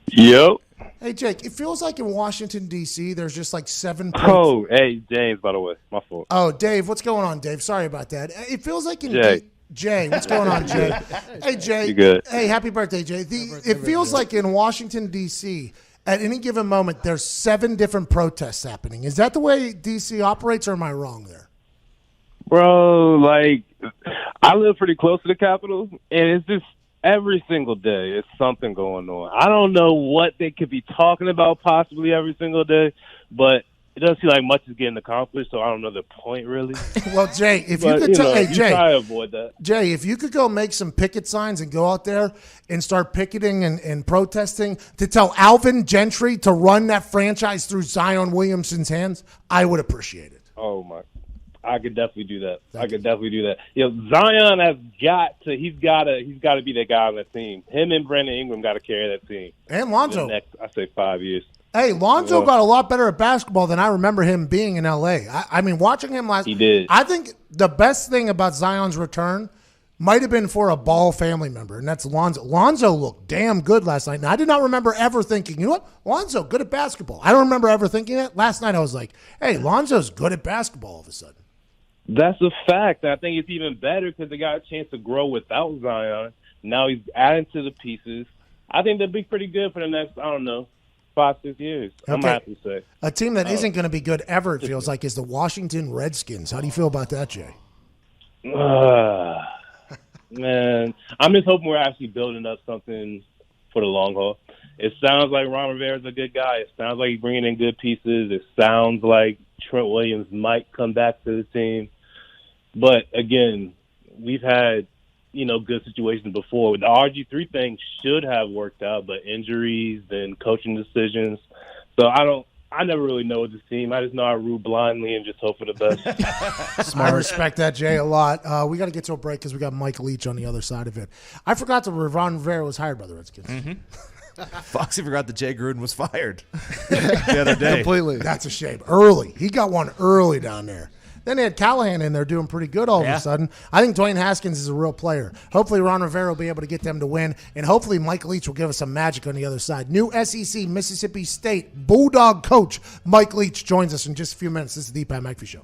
Yo. Hey, Jake, it feels like in Washington, D.C., there's just like 7 points. Oh, hey, James, by the way. My fault. Oh, Dave, what's going on, Dave? Sorry about that. It feels like in Jay. Jay, what's going on, Jay? Hey, Jay. You good? Hey, happy birthday, Jay. It feels like in Washington, D.C., at any given moment, there's 7 different protests happening. Is that the way D.C. operates, or am I wrong there? Bro, like, I live pretty close to the Capitol, and it's just every single day it's something going on. I don't know what they could be talking about possibly every single day, but it doesn't seem like much is getting accomplished, so I don't know the point really. Well, Jay, if you But, could you tell, know, hey, you Jay, try to avoid that. Jay, if you could go make some picket signs and go out there and start picketing and protesting to tell Alvin Gentry to run that franchise through Zion Williamson's hands, I would appreciate it. Oh my! I could definitely do that. Definitely do that. You know, Zion has got to. He's got to be that guy on that team. Him and Brandon Ingram got to carry that team. And For Lonzo. the next, I say 5 years. Hey, Lonzo Yeah. got a lot better at basketball than I remember him being in L.A. I mean, watching him last, He did. I think the best thing about Zion's return might have been for a Ball family member, and that's Lonzo. Lonzo looked damn good last night, and I did not remember ever thinking, you know what, Lonzo, good at basketball. I don't remember ever thinking that. Last night I was like, hey, Lonzo's good at basketball all of a sudden. That's a fact. I think it's even better because they got a chance to grow without Zion. Now he's adding to the pieces. I think they'll be pretty good for the next, 5-6 years. I'm Okay. happy to say. A team that isn't going to be good ever, it feels like, is the Washington Redskins. How do you feel about that, Jay? Man, I'm just hoping we're actually building up something for the long haul. It sounds like Ron Rivera's a good guy. It sounds like he's bringing in good pieces. It sounds like Trent Williams might come back to the team. But, again, we've had, good situations before. The RG3 thing should have worked out, but injuries, then coaching decisions. So I never really know with this team. I just know I root blindly and just hope for the best. I respect that, Jay, a lot. We got to get to a break because we got Mike Leach on the other side of it. I forgot that Ron Rivera was hired by the Redskins. Mm-hmm. Foxy forgot that Jay Gruden was fired the other day. Completely. That's a shame. Early. He got one early down there. Then they had Callahan in there doing pretty good all of a sudden. I think Dwayne Haskins is a real player. Hopefully Ron Rivera will be able to get them to win, and hopefully Mike Leach will give us some magic on the other side. New SEC Mississippi State Bulldog coach Mike Leach joins us in just a few minutes. This is the Pat McAfee Show.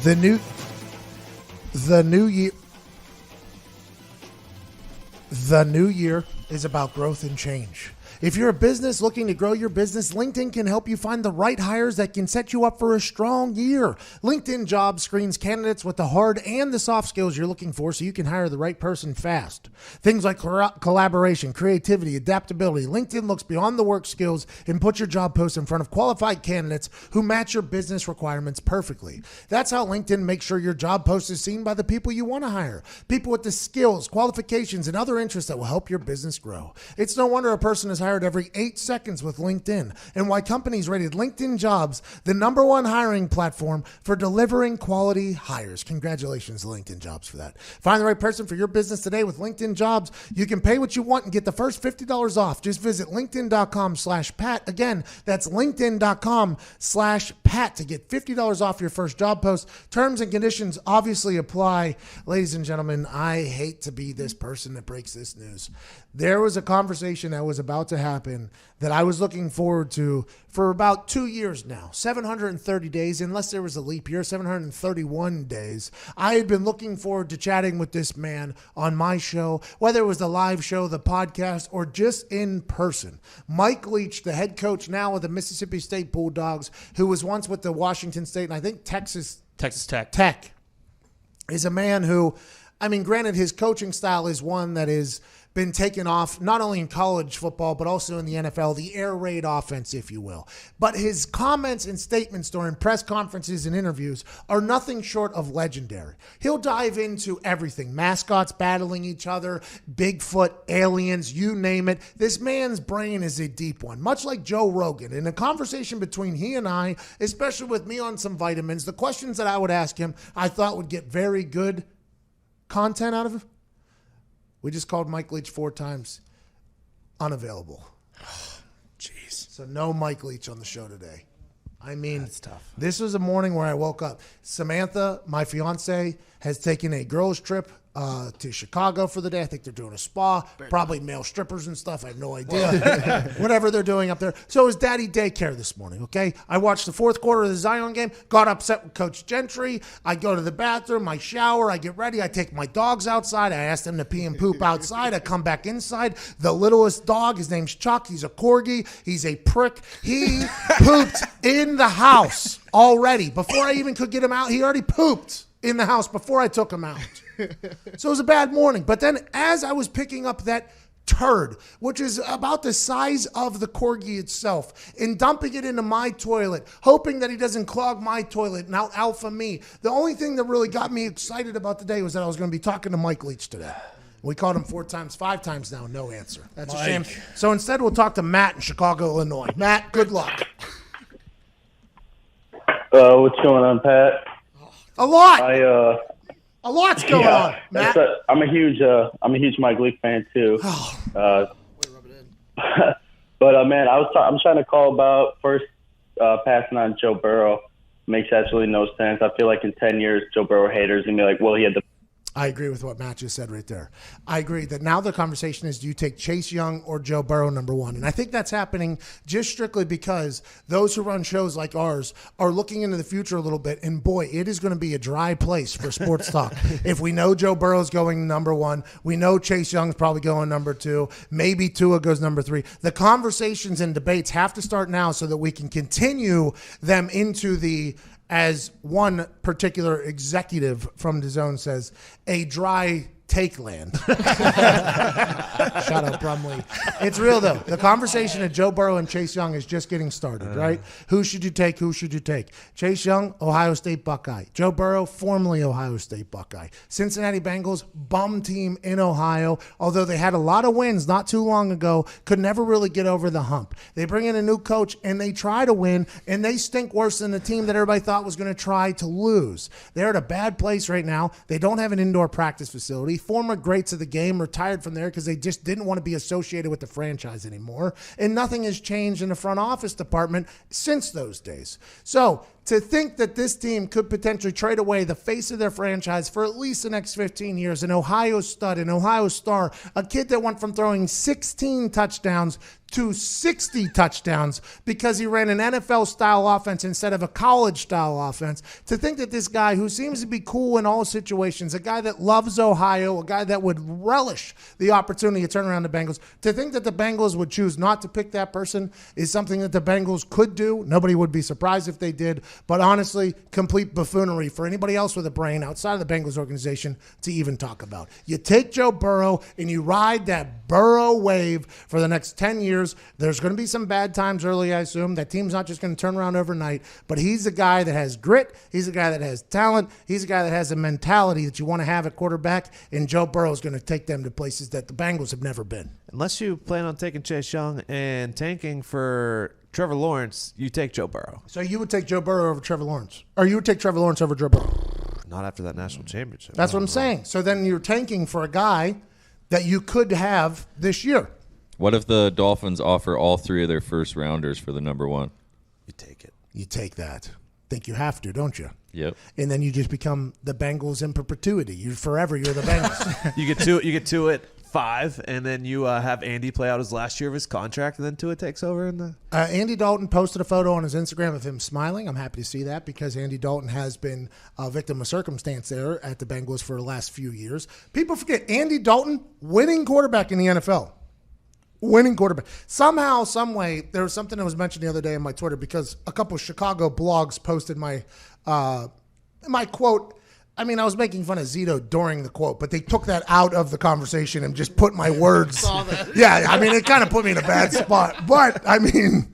The new year is about growth and change. If you're a business looking to grow your business, LinkedIn can help you find the right hires that can set you up for a strong year. LinkedIn Jobs screens candidates with the hard and the soft skills you're looking for so you can hire the right person fast. Things like collaboration, creativity, adaptability. LinkedIn looks beyond the work skills and puts your job post in front of qualified candidates who match your business requirements perfectly. That's how LinkedIn makes sure your job post is seen by the people you want to hire. People with the skills, qualifications, and other interests that will help your business grow. It's no wonder a person is hired every 8 seconds with LinkedIn, and why companies rated LinkedIn Jobs the #1 hiring platform for delivering quality hires. Congratulations to LinkedIn Jobs for that. Find the right person for your business today with LinkedIn Jobs. You can pay what you want and get the first $50 off. Just visit linkedin.com/Pat. Again, that's linkedin.com/Pat to get $50 off your first job post. Terms and conditions obviously apply. Ladies and gentlemen, I hate to be this person that breaks this news. There was a conversation that was about to happen that I was looking forward to for about 2 years now. 730 days, unless there was a leap year, 731 days. I had been looking forward to chatting with this man on my show, whether it was the live show, the podcast, or just in person. Mike Leach, the head coach now of the Mississippi State Bulldogs, who was once with the Washington State and I think Texas Tech, is a man who, I mean, granted, his coaching style is one that is been taken off not only in college football but also in the NFL, the air raid offense, if you will. But his comments and statements during press conferences and interviews are nothing short of legendary. He'll dive into everything: mascots battling each other, Bigfoot, aliens, you name it. This man's brain is a deep one, much like Joe Rogan. In a conversation between he and I, especially with me on some vitamins, the questions that I would ask him I thought would get very good content out of him. We just called Mike Leach 4 times. Unavailable. Jeez. So no Mike Leach on the show today. I mean, That's tough. This was a morning where I woke up. Samantha, my fiance, has taken a girls' trip to Chicago for the day. I think they're doing a spa, probably male strippers and stuff. I have no idea. Whatever they're doing up there. So it was daddy daycare this morning, okay? I watched the fourth quarter of the Zion game, got upset with Coach Gentry. I go to the bathroom, I shower, I get ready, I take my dogs outside. I ask them to pee and poop outside. I come back inside. The littlest dog, his name's Chuck. He's a corgi. He's a prick. He pooped in the house already. Before I even could get him out, he already pooped in the house before I took him out. So it was a bad morning. But then as I was picking up that turd, which is about the size of the corgi itself, and dumping it into my toilet, hoping that he doesn't clog my toilet and out alpha me, the only thing that really got me excited about the day was that I was going to be talking to Mike Leach today. We called him 4 times, 5 times now, no answer. That's a shame. So instead we'll talk to Matt in Chicago, Illinois. Matt, good luck. What's going on, Pat? A lot. A lot's going on, Matt. I'm a huge Mike Leach fan too. But man, I'm trying to call about first passing on Joe Burrow. Makes absolutely no sense. I feel like in 10 years, Joe Burrow haters are gonna be like, well, he had the. I agree with what Matt just said right there. I agree that now the conversation is, do you take Chase Young or Joe Burrow #1? And I think that's happening just strictly because those who run shows like ours are looking into the future a little bit. And boy, it is going to be a dry place for sports talk. If we know Joe Burrow's going #1, we know Chase Young's probably going #2, maybe Tua goes #3. The conversations and debates have to start now so that we can continue them into the, as one particular executive from DAZN says, a dry take land. Shut up, Brumley. It's real, though. The conversation of Joe Burrow and Chase Young is just getting started, right? Who should you take? Who should you take? Chase Young, Ohio State Buckeye. Joe Burrow, formerly Ohio State Buckeye. Cincinnati Bengals, bum team in Ohio. Although they had a lot of wins not too long ago, could never really get over the hump. They bring in a new coach, and they try to win, and they stink worse than the team that everybody thought was going to try to lose. They're at a bad place right now. They don't have an indoor practice facility. Former greats of the game retired from there because they just didn't want to be associated with the franchise anymore. And nothing has changed in the front office department since those days. So to think that this team could potentially trade away the face of their franchise for at least the next 15 years, an Ohio stud, an Ohio star, a kid that went from throwing 16 touchdowns to 60 touchdowns because he ran an NFL-style offense instead of a college-style offense. To think that this guy who seems to be cool in all situations, a guy that loves Ohio, a guy that would relish the opportunity to turn around the Bengals, to think that the Bengals would choose not to pick that person is something that the Bengals could do. Nobody would be surprised if they did. But honestly, complete buffoonery for anybody else with a brain outside of the Bengals organization to even talk about. You take Joe Burrow and you ride that Burrow wave for the next 10 years. There's going to be some bad times early, I assume. That team's not just going to turn around overnight, but he's a guy that has grit. He's a guy that has talent. He's a guy that has a mentality that you want to have at quarterback, and Joe Burrow is going to take them to places that the Bengals have never been. Unless you plan on taking Chase Young and tanking for Trevor Lawrence, you take Joe Burrow. So you would take Joe Burrow over Trevor Lawrence, or you would take Trevor Lawrence over Joe Burrow? Not after that national championship. That's what I'm saying. So then you're tanking for a guy that you could have this year. What if the Dolphins offer all three of their first rounders for the number one? You take it. You take that. Think you have to, don't you? Yep. And then you just become the Bengals in perpetuity. You're the Bengals. You get two at 5, and then you have Andy play out his last year of his contract, and then Tua takes over. Andy Dalton posted a photo on his Instagram of him smiling. I'm happy to see that because Andy Dalton has been a victim of circumstance there at the Bengals for the last few years. People forget Andy Dalton, winning quarterback in the NFL. Winning quarterback. Somehow, some way, there was something that was mentioned the other day on my Twitter because a couple of Chicago blogs posted my quote. I mean, I was making fun of Zito during the quote, but they took that out of the conversation and just put my words. Saw that. Yeah, I mean, it kind of put me in a bad spot. But, I mean,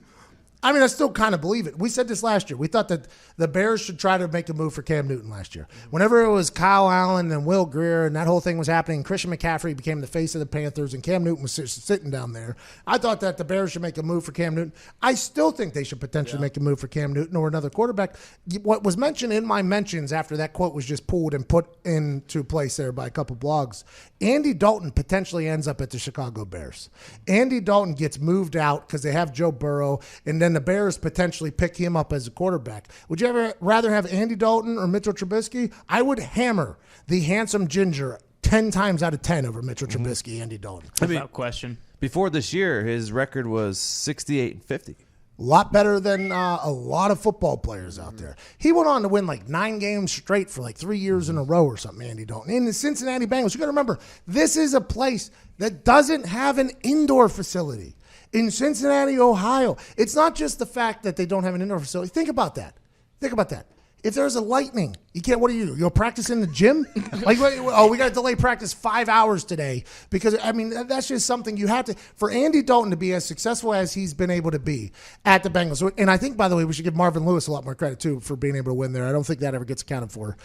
I still kind of believe it. We said this last year. We thought that the Bears should try to make a move for Cam Newton last year. Whenever it was Kyle Allen and Will Grier and that whole thing was happening, Christian McCaffrey became the face of the Panthers and Cam Newton was sitting down there. I thought that the Bears should make a move for Cam Newton. I still think they should potentially make a move for Cam Newton or another quarterback. What was mentioned in my mentions after that quote was just pulled and put into place there by a couple blogs, Andy Dalton potentially ends up at the Chicago Bears. Andy Dalton gets moved out because they have Joe Burrow, and then the Bears potentially pick him up as a quarterback. Would you ever rather have Andy Dalton or Mitchell Trubisky? I would hammer the handsome ginger 10 times out of 10 over Mitchell Trubisky, Andy Dalton. Without question. Before this year, his record was 68-50. A lot better than a lot of football players out there. He went on to win like 9 games straight for like 3 years in a row or something, Andy Dalton. In the Cincinnati Bengals, you got to remember, this is a place that doesn't have an indoor facility. In Cincinnati, Ohio, it's not just the fact that they don't have an indoor facility. Think about that. If there's a lightning, you can't. What do? You'll practice in the gym? We got to delay practice 5 hours today because that's just something you have to. For Andy Dalton to be as successful as he's been able to be at the Bengals, and I think, by the way, we should give Marvin Lewis a lot more credit too for being able to win there. I don't think that ever gets accounted for.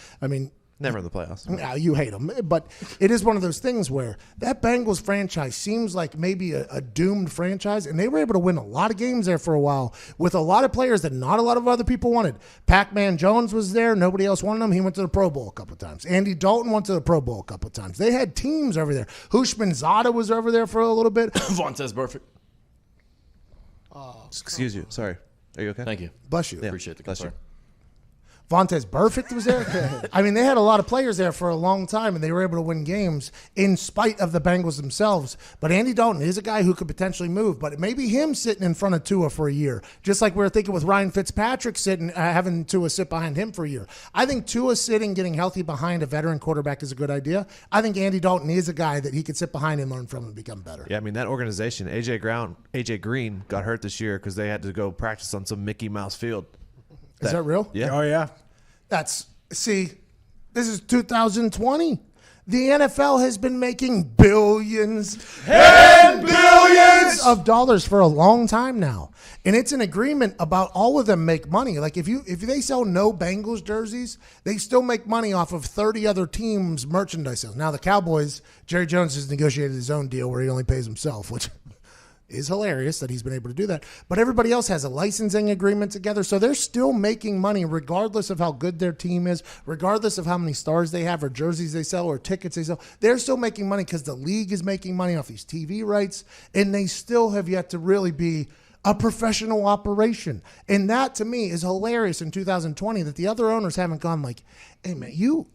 Never in the playoffs. Yeah, you hate them. But it is one of those things where that Bengals franchise seems like maybe a doomed franchise, and they were able to win a lot of games there for a while with a lot of players that not a lot of other people wanted. Pac-Man Jones was there. Nobody else wanted him. He went to the Pro Bowl a couple of times. Andy Dalton went to the Pro Bowl a couple of times. They had teams over there. Hushmanzada was over there for a little bit. Vontez Burfict. Excuse you. Sorry. Are you okay? Thank you. Bless you. Yeah. Appreciate the concern. Vontez Burfict was there. They had a lot of players there for a long time, and they were able to win games in spite of the Bengals themselves. But Andy Dalton is a guy who could potentially move, but maybe him sitting in front of Tua for a year, just like we were thinking with Ryan Fitzpatrick sitting, having Tua sit behind him for a year. I think Tua sitting, getting healthy behind a veteran quarterback is a good idea. I think Andy Dalton is a guy that he could sit behind and learn from and become better. Yeah, that organization, AJ Green got hurt this year because they had to go practice on some Mickey Mouse field. Is that real? Yeah. Oh, yeah. This is 2020. The NFL has been making billions and billions of dollars for a long time now. And it's an agreement about all of them make money. Like if they sell no Bengals jerseys, they still make money off of 30 other teams' merchandise sales. Now the Cowboys, Jerry Jones has negotiated his own deal where he only pays himself, which is hilarious that he's been able to do that. But everybody else has a licensing agreement together, so they're still making money regardless of how good their team is, regardless of how many stars they have or jerseys they sell or tickets they sell. They're still making money because the league is making money off these TV rights, and they still have yet to really be a professional operation. And that, to me, is hilarious in 2020 that the other owners haven't gone like, hey, man, you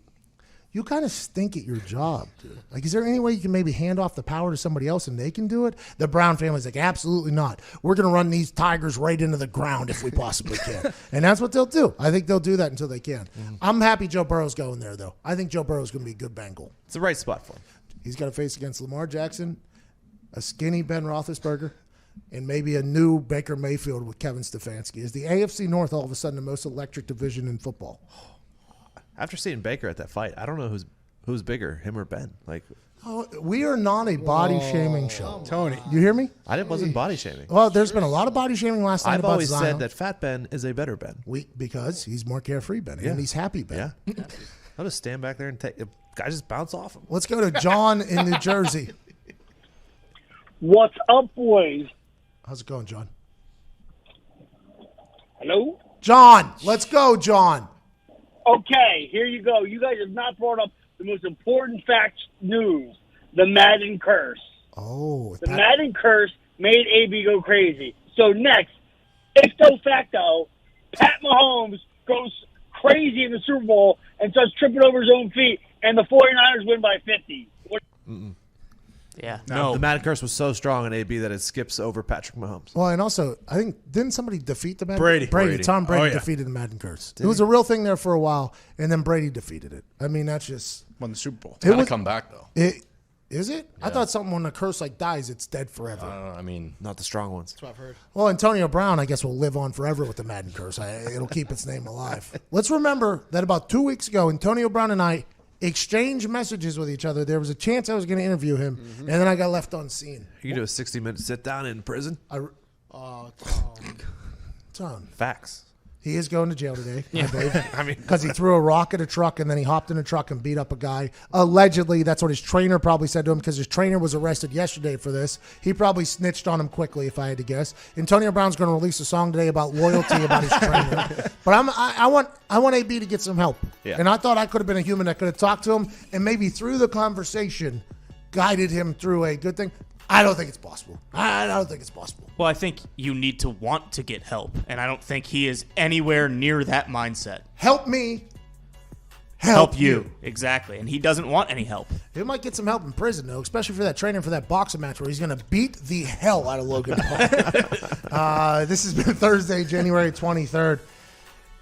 you kind of stink at your job, dude. Like, is there any way you can maybe hand off the power to somebody else and they can do it? The Brown family's like, absolutely not. We're going to run these Tigers right into the ground if we possibly can. And that's what they'll do. I think they'll do that until they can. I'm happy Joe Burrow's going there, though. I think Joe Burrow's going to be a good Bengal. It's the right spot for him. He's got to face against Lamar Jackson, a skinny Ben Roethlisberger, and maybe a new Baker Mayfield with Kevin Stefanski. Is the AFC North all of a sudden the most electric division in football? After seeing Baker at that fight, I don't know who's bigger, him or Ben. Like, we are not a body shaming show. Tony, you hear me? I wasn't body shaming. Well, there's been a lot of body shaming last night I've about always Zion. said that Fat Ben is a better Ben. Because he's more carefree Ben, and he's happy Ben. Yeah. I'll just stand back there and take. Guy just bounce off him. Let's go to John in New Jersey. What's up, boys? How's it going, John? Hello? John, let's go, John. Okay, here you go. You guys have not brought up the most important fact news, the Madden Curse. Oh. The Madden Curse made AB go crazy. So next, ipso facto, Pat Mahomes goes crazy in the Super Bowl and starts tripping over his own feet, and the 49ers win by 50. Yeah. No. The Madden Curse was so strong in AB that it skips over Patrick Mahomes. Well, and also, I think, didn't somebody defeat the Madden Brady. Tom Brady Oh, yeah. defeated the Madden Curse. Did It was he? a real thing there for a while, and then Brady defeated it. I mean, that's just... Won the Super Bowl. It's got to come back, though. Is it? I thought something when the curse dies, it's dead forever. I mean, not the strong ones. That's what I've heard. Well, Antonio Brown, I guess, will live on forever with the Madden Curse. It'll keep its name alive. Let's remember that about 2 weeks ago, Antonio Brown and I exchanged messages with each other. There was a chance I was going to interview him, and then I got left unseen. You can do a 60-minute sit-down in prison. Ton. Facts. He is going to jail today, Yeah. I believe. I mean, because he threw a rock at a truck and then he hopped in a truck and beat up a guy. Allegedly, that's what his trainer probably said to him because his trainer was arrested yesterday for this. He probably snitched on him quickly, if I had to guess. Antonio Brown's going to release a song today about loyalty about his trainer. But I want AB to get some help. Yeah. And I thought I could have been a human that could have talked to him and maybe through the conversation guided him through a good thing. I don't think it's possible. I don't think it's possible. Well, I think you need to want to get help, and I don't think he is anywhere near that mindset. Help me. Help you. Exactly, and he doesn't want any help. He might get some help in prison, though, especially for that training for that boxing match where he's going to beat the hell out of Logan Paul. This has been Thursday, January 23rd.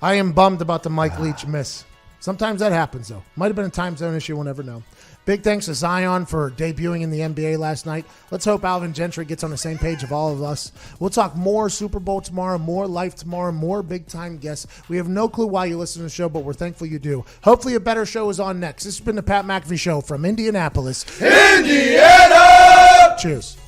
I am bummed about the Mike Leach miss. Sometimes that happens, though. Might have been a time zone issue. We'll never know. Big thanks to Zion for debuting in the NBA last night. Let's hope Alvin Gentry gets on the same page of all of us. We'll talk more Super Bowl tomorrow, more life tomorrow, more big-time guests. We have no clue why you listen to the show, but we're thankful you do. Hopefully a better show is on next. This has been the Pat McAfee Show from Indianapolis, Indiana! Cheers.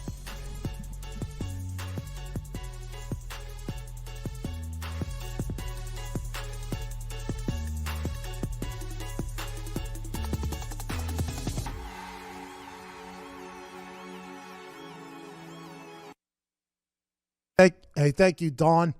Hey, thank you, Dawn.